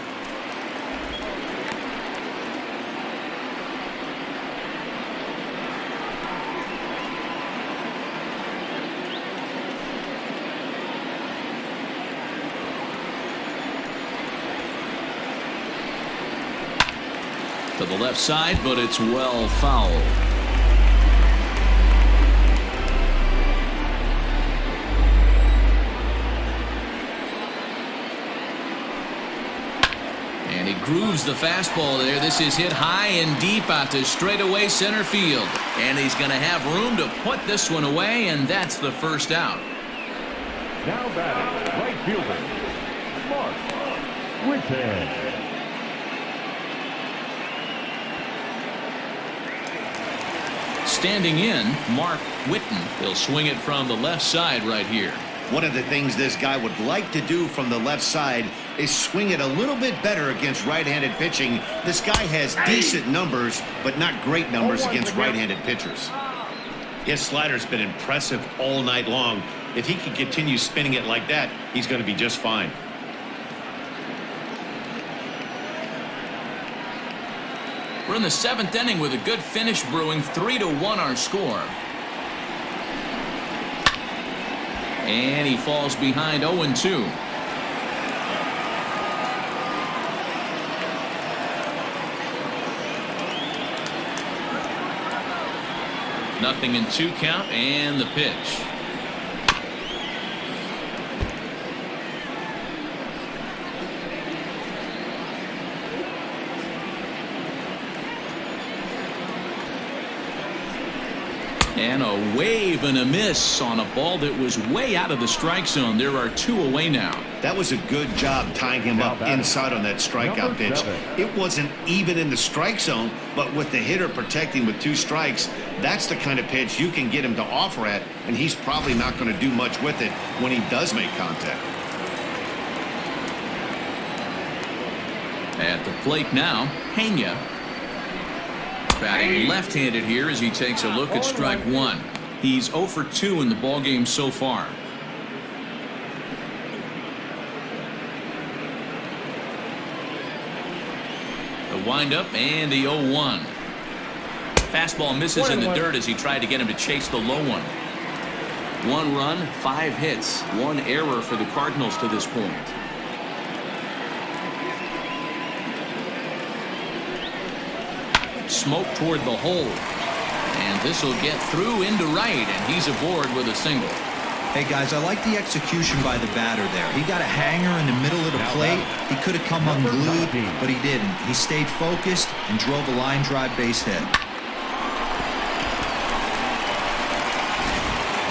To the left side, but it's well fouled. And he grooves the fastball there. This is hit high and deep out to straightaway center field. And he's going to have room to put this one away, and that's the first out. Now batting, right fielder, Mark Whitten. Standing in, Mark Whitten. He'll swing it from the left side right here. One of the things this guy would like to do from the left side is swing it a little bit better against right-handed pitching. This guy has decent numbers, but not great numbers against right-handed pitchers. His slider's been impressive all night long. If he can continue spinning it like that, he's going to be just fine. We're in the 7th inning with a good finish brewing. 3-1 our score. And he falls behind 0-2. Nothing in 2 count, and the pitch. And a wave and a miss on a ball that was way out of the strike zone. There are 2 away now. That was a good job tying him up inside on that strikeout pitch. It wasn't even in the strike zone, but with the hitter protecting with 2 strikes, that's the kind of pitch you can get him to offer at, and he's probably not going to do much with it when he does make contact. At the plate now, Pena. Batting left-handed here as he takes a look at strike 1. He's 0 for 2 in the ballgame so far. The windup and the 0-1. Fastball misses in the dirt as he tried to get him to chase the low one. 1 run, 5 hits, 1 error for the Cardinals to this point. Smoke toward the hole, and this will get through into right, and he's aboard with a single. Hey guys, I like the execution by the batter there. He got a hanger in the middle of the plate. He could have come unglued, but he didn't. He stayed focused and drove a line drive base hit.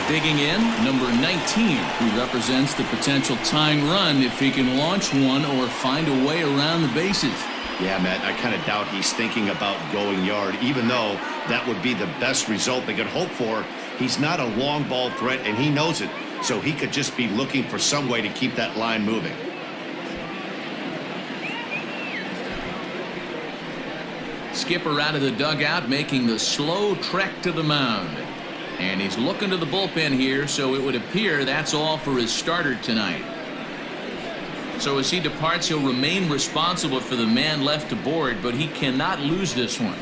Digging in, number 19, who represents the potential tying run if he can launch one or find a way around the bases. Yeah, Matt, I kind of doubt he's thinking about going yard, even though that would be the best result they could hope for. He's not a long ball threat, and he knows it, so he could just be looking for some way to keep that line moving. Skipper out of the dugout making the slow trek to the mound. And he's looking to the bullpen here, so it would appear that's all for his starter tonight. So as he departs, he'll remain responsible for the man left aboard, but he cannot lose this one.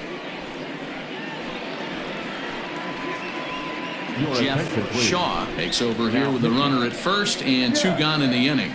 Jeff Shaw takes over here with the runner at first and 2 gone in the inning.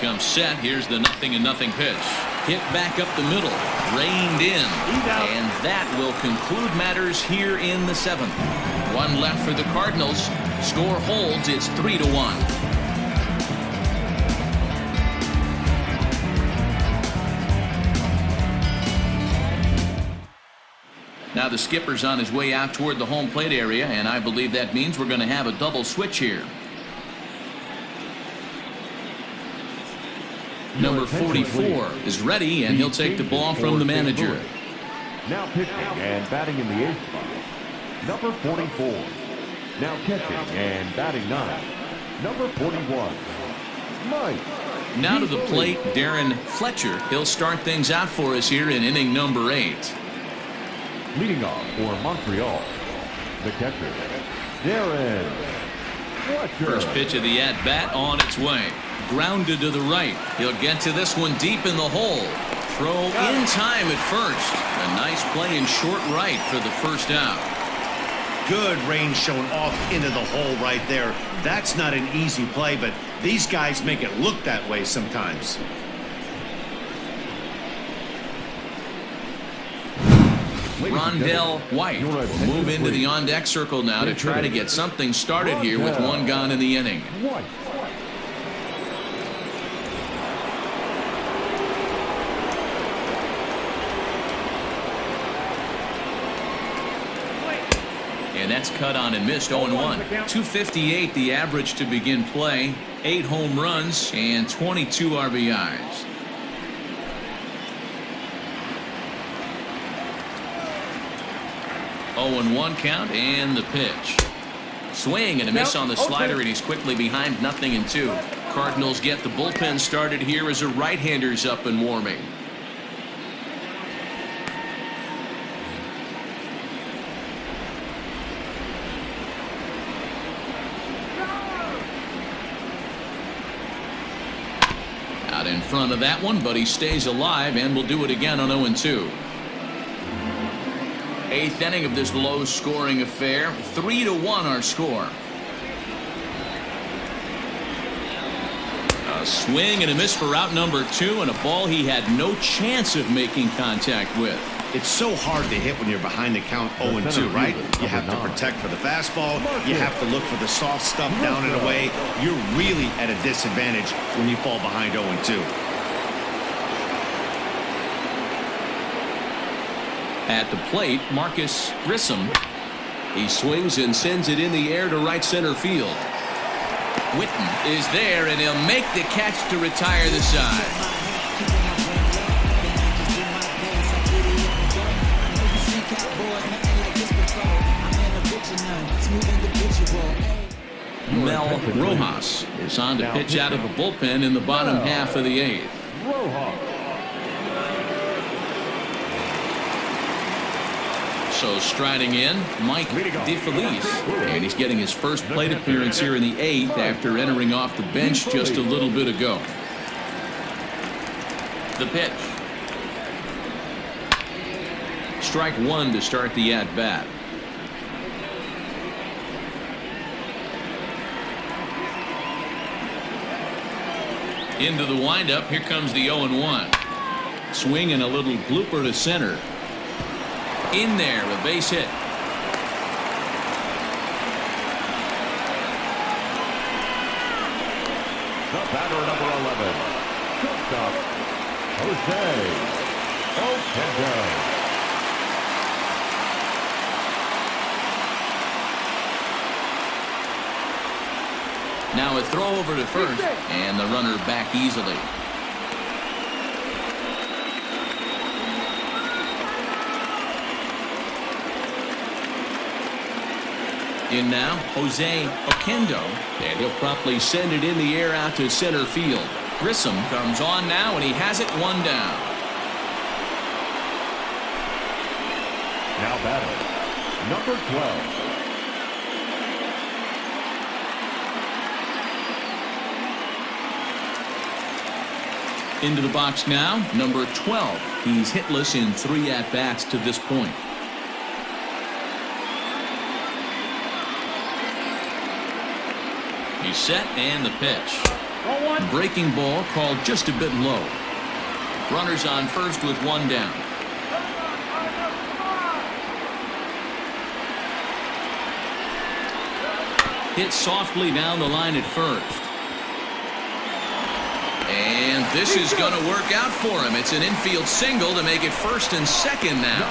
comes set. Here's the 0-0 pitch. Hit back up the middle. Reined in. And that will conclude matters here in the 7th. One left for the Cardinals. Score holds. It's 3-1. Now the skipper's on his way out toward the home plate area, and I believe that means we're going to have a double switch here. Number 44 is ready, and he'll take the ball from the manager. Now pitching and batting in the 8th spot, number 44. Now catching and batting 9th, number 41, Mike. Now to the plate, Darren Fletcher. He'll start things out for us here in inning number 8. Leading off for Montreal, the catcher, Darren Fletcher. First pitch of the at-bat on its way. Grounded to the right. He'll get to this one deep in the hole. Throw in time at first. A nice play in short right for the first out. Good range shown off into the hole right there. That's not an easy play, but these guys make it look that way sometimes. Rondell White will move into the on-deck circle now to try to get something started here with one gone in the inning. And that's cut on and missed. 0-1. 258 the average to begin play. 8 home runs and 22 RBIs. Oh, 1 count and the pitch. Swing and a miss on the slider, and he's quickly behind 0-2. Cardinals get the bullpen started here as a right-hander's up and warming. Out in front of that one, but he stays alive and will do it again on 0-2. 8th inning of this low-scoring affair. 3-1 our score. A swing and a miss for out number 2, and a ball he had no chance of making contact with. It's so hard to hit when you're behind the count 0-2, right? You have to protect for the fastball. You have to look for the soft stuff down and away. You're really at a disadvantage when you fall behind 0-2. At the plate, Marcus Grissom. He swings and sends it in the air to right center field. Witten is there, and he'll make the catch to retire the side. Mel Rojas is on to pitch out of the bullpen in the bottom half of the 8th. So striding in, Mike DeFelice, and he's getting his first plate appearance here in the 8th after entering off the bench just a little bit ago. The pitch. Strike 1 to start the at-bat. Into the windup, here comes the 0-1. Swing and a little blooper to center. In there, a base hit. The batter, number 11, shortstop, Jose Oquendo. Now a throw over to first, and the runner back easily. In now, Jose Oquendo, and he'll promptly send it in the air out to center field. Grissom comes on now, and he has it 1 down. Now batting, number 12. Into the box now, number 12. He's hitless in 3 at-bats to this point. He's set, and the pitch. Breaking ball called just a bit low. Runners on first with one down. Hit softly down the line at first. And this is going to work out for him. It's an infield single to make it first and second now.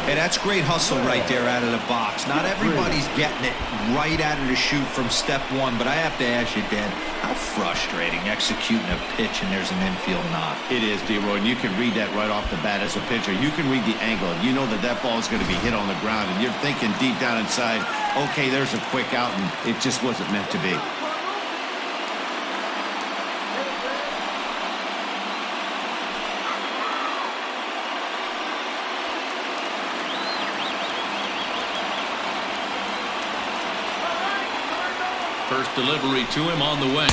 Hey, that's great hustle right there out of the box. Not everybody's getting it right out of the chute from step one, but I have to ask you, Dan, how frustrating executing a pitch and there's an infield knock. It is, D-Roy, and you can read that right off the bat as a pitcher. You can read the angle. You know that that ball is going to be hit on the ground, and you're thinking deep down inside, okay, there's a quick out, and it just wasn't meant to be. First delivery to him on the way.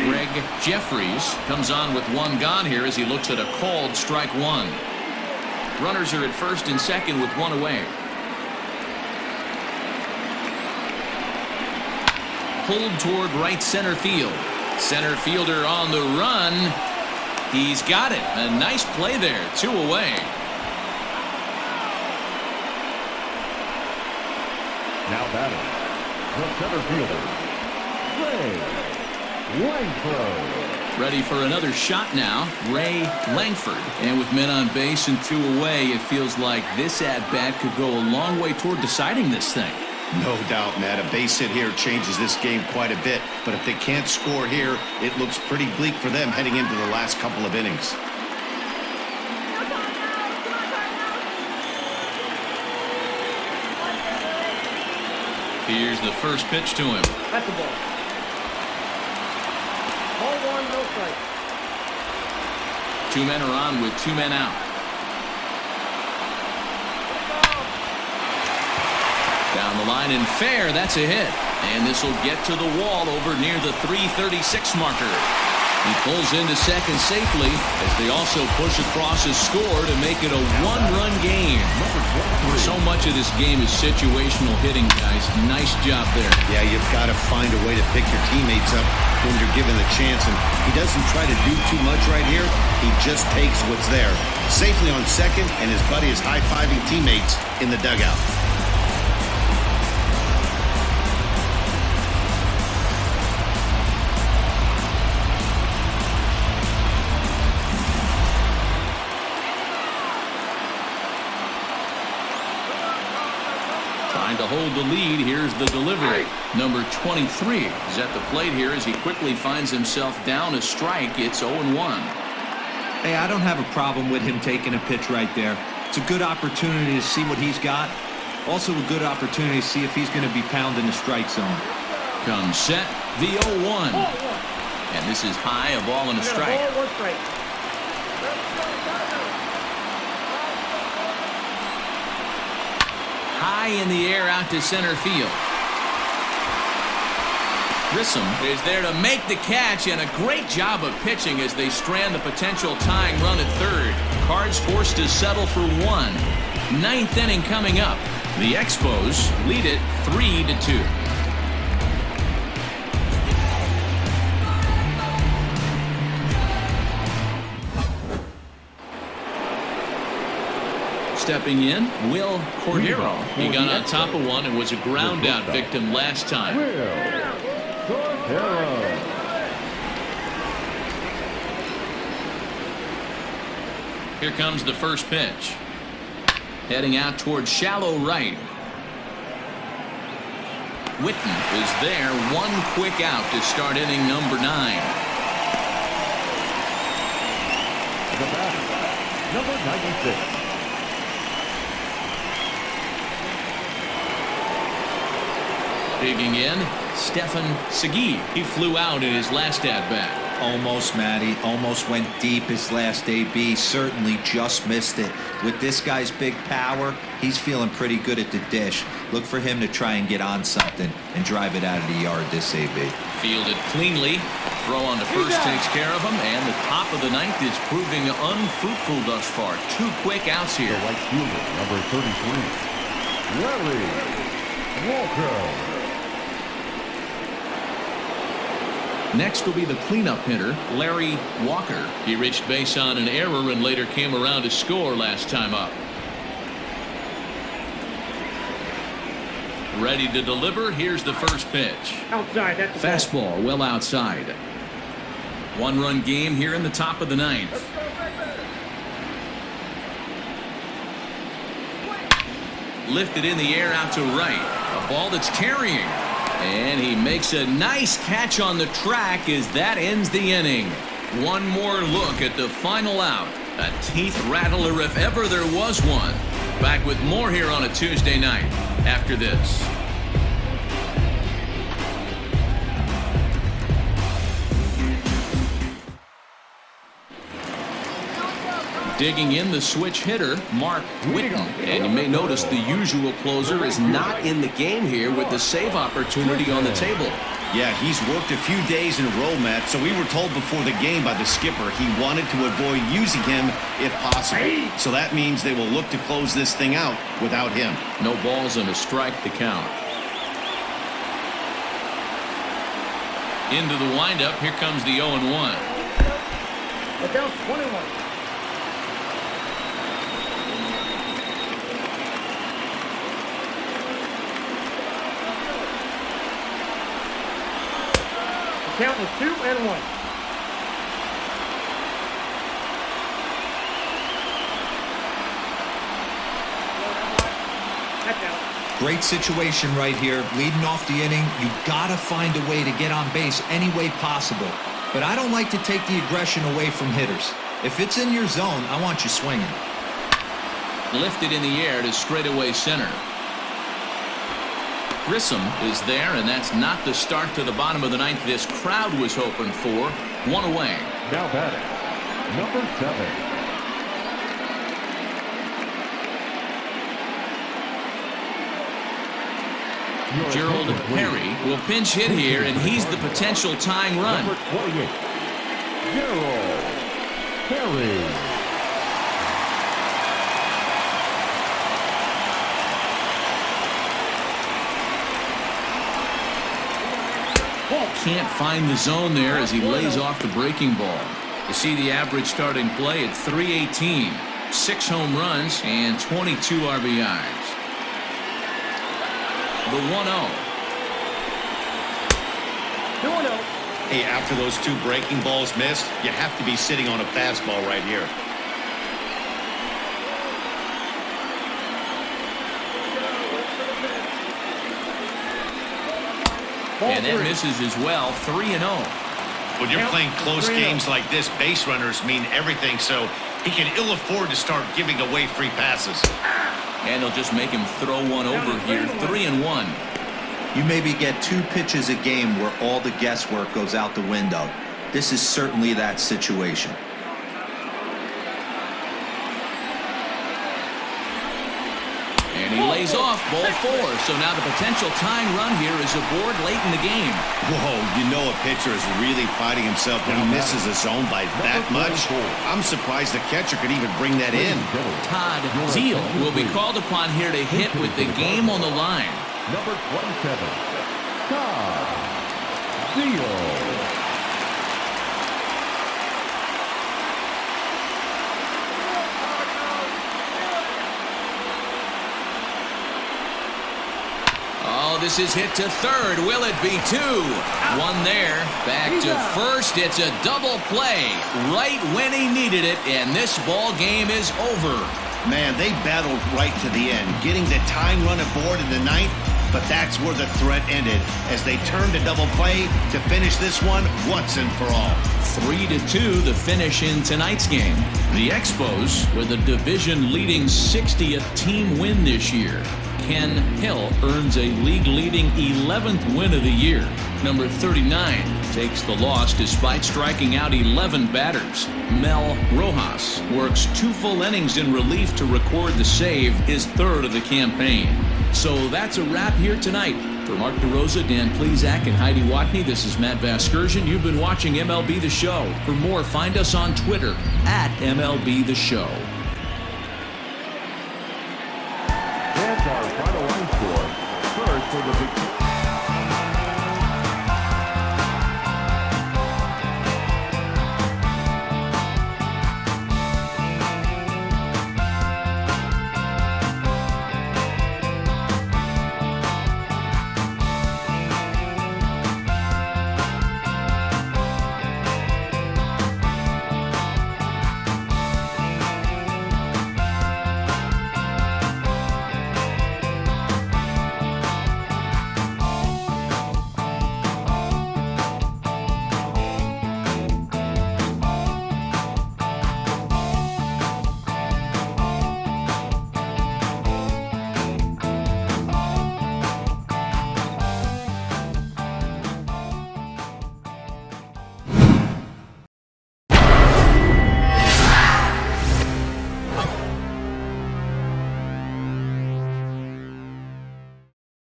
Greg Jeffries comes on with one gone here as he looks at a called strike one. Runners are at first and second with one away. Pulled toward right center field. Center fielder on the run. He's got it. A nice play there. Two away. Now batting, the center fielder, Ray Langford. Ready for another shot now, Ray Langford. And with men on base and two away, it feels like this at-bat could go a long way toward deciding this thing. No doubt, Matt. A base hit here changes this game quite a bit. But if they can't score here, it looks pretty bleak for them heading into the last couple of innings. Here's the first pitch to him. At the ball. Ball one, no strike. Two men are on with two men out. Down the line and fair. That's a hit. And this will get to the wall over near the 336 marker. He pulls into second safely as they also push across his score to make it a one-run game. So much of this game is situational hitting, guys. Nice job there. Yeah, you've got to find a way to pick your teammates up when you're given the chance. And he doesn't try to do too much right here. He just takes what's there. Safely on second, and his buddy is high-fiving teammates in the dugout. Trying to hold the lead. Here's the delivery. Number 23 is at the plate here as he quickly finds himself down a strike. It's 0-1. Hey, I don't have a problem with him taking a pitch right there. It's a good opportunity to see what he's got. Also a good opportunity to see if he's going to be pounding the strike zone. Comes set, the 0-1. And this is high, a ball and a strike. Ball, one strike. High in the air out to center field. Grissom is there to make the catch, and a great job of pitching as they strand the potential tying run at third. Cards forced to settle for one. Ninth inning coming up. The Expos lead it 3-2. Stepping in, Will Cordero. He got on top of one and was a ground out victim last time. Will Cordero. Here comes the first pitch. Heading out towards shallow right. Witten is there. One quick out to start inning number 9. The batter, number 96. Digging in, Stefan Segui. He flew out in his last at-bat. Almost, Matty. Almost went deep his last AB. Certainly just missed it. With this guy's big power, he's feeling pretty good at the dish. Look for him to try and get on something and drive it out of the yard this AB. Fielded cleanly. Throw on to first takes care of him, and the top of the ninth is proving unfruitful thus far. 2 quick outs here. The right fielder, number 33, Larry Walker. Next will be the cleanup hitter, Larry Walker. He reached base on an error and later came around to score last time up. Ready to deliver. Here's the first pitch. Outside. That's the fastball well outside. One-run game here in the top of the ninth. Lifted in the air out to right. A ball that's carrying. And he makes a nice catch on the track as that ends the inning. One more look at the final out. A teeth rattler if ever there was one. Back with more here on a Tuesday night after this. Digging in the switch hitter, Mark Whitten. And you may notice the usual closer is not in the game here with the save opportunity on the table. Yeah, he's worked a few days in a row, Matt, so we were told before the game by the skipper he wanted to avoid using him if possible. So that means they will look to close this thing out without him. No balls and a strike to count. Into the windup, here comes the 0-1. But down 21. Count is 2-1. Great situation right here. Leading off the inning, you gotta find a way to get on base any way possible. But I don't like to take the aggression away from hitters. If it's in your zone, I want you swinging. Lifted in the air to straightaway center. Grissom is there, and that's not the start to the bottom of the ninth this crowd was hoping for. One away. Now batting, number 7. Gerald Perry will pinch hit here, and he's the potential tying run. Number 28, Gerald Perry. Can't find the zone there as he lays off the breaking ball. You see the average starting play at .318, 6 home runs and 22 RBIs. The 1-0. 2-0. Hey, after those 2 breaking balls missed, you have to be sitting on a fastball right here. And that misses as well. 3-0. When you're playing close games like this, base runners mean everything, so he can ill afford to start giving away free passes. And they'll just make him throw one over here. 3-1. You maybe get 2 pitches a game where all the guesswork goes out the window. This is certainly that situation. And he lays off ball 4. So now the potential tying run here is aboard late in the game. Whoa, you know a pitcher is really fighting himself when he misses a zone by that much. I'm surprised the catcher could even bring that in. Todd Zeal will be called upon here to hit with the game on the line. Number 27, Todd Zeal. Oh, this is hit to third. Will it be 2? One there. Back to first. It's a double play right when he needed it, and this ball game is over. Man, they battled right to the end, getting the tying run aboard in the ninth, but that's where the threat ended as they turned to double play to finish this one once and for all. 3-2 the finish in tonight's game. The Expos with a division-leading 60th team win this year. Ken Hill earns a league-leading 11th win of the year. Number 39 takes the loss despite striking out 11 batters. Mel Rojas works 2 full innings in relief to record the save, his 3rd of the campaign. So that's a wrap here tonight. For Mark DeRosa, Dan Plezak, and Heidi Watney, this is Matt Vasgersian. You've been watching MLB The Show. For more, find us on Twitter @MLB The Show. That's our final line score. First for the victory.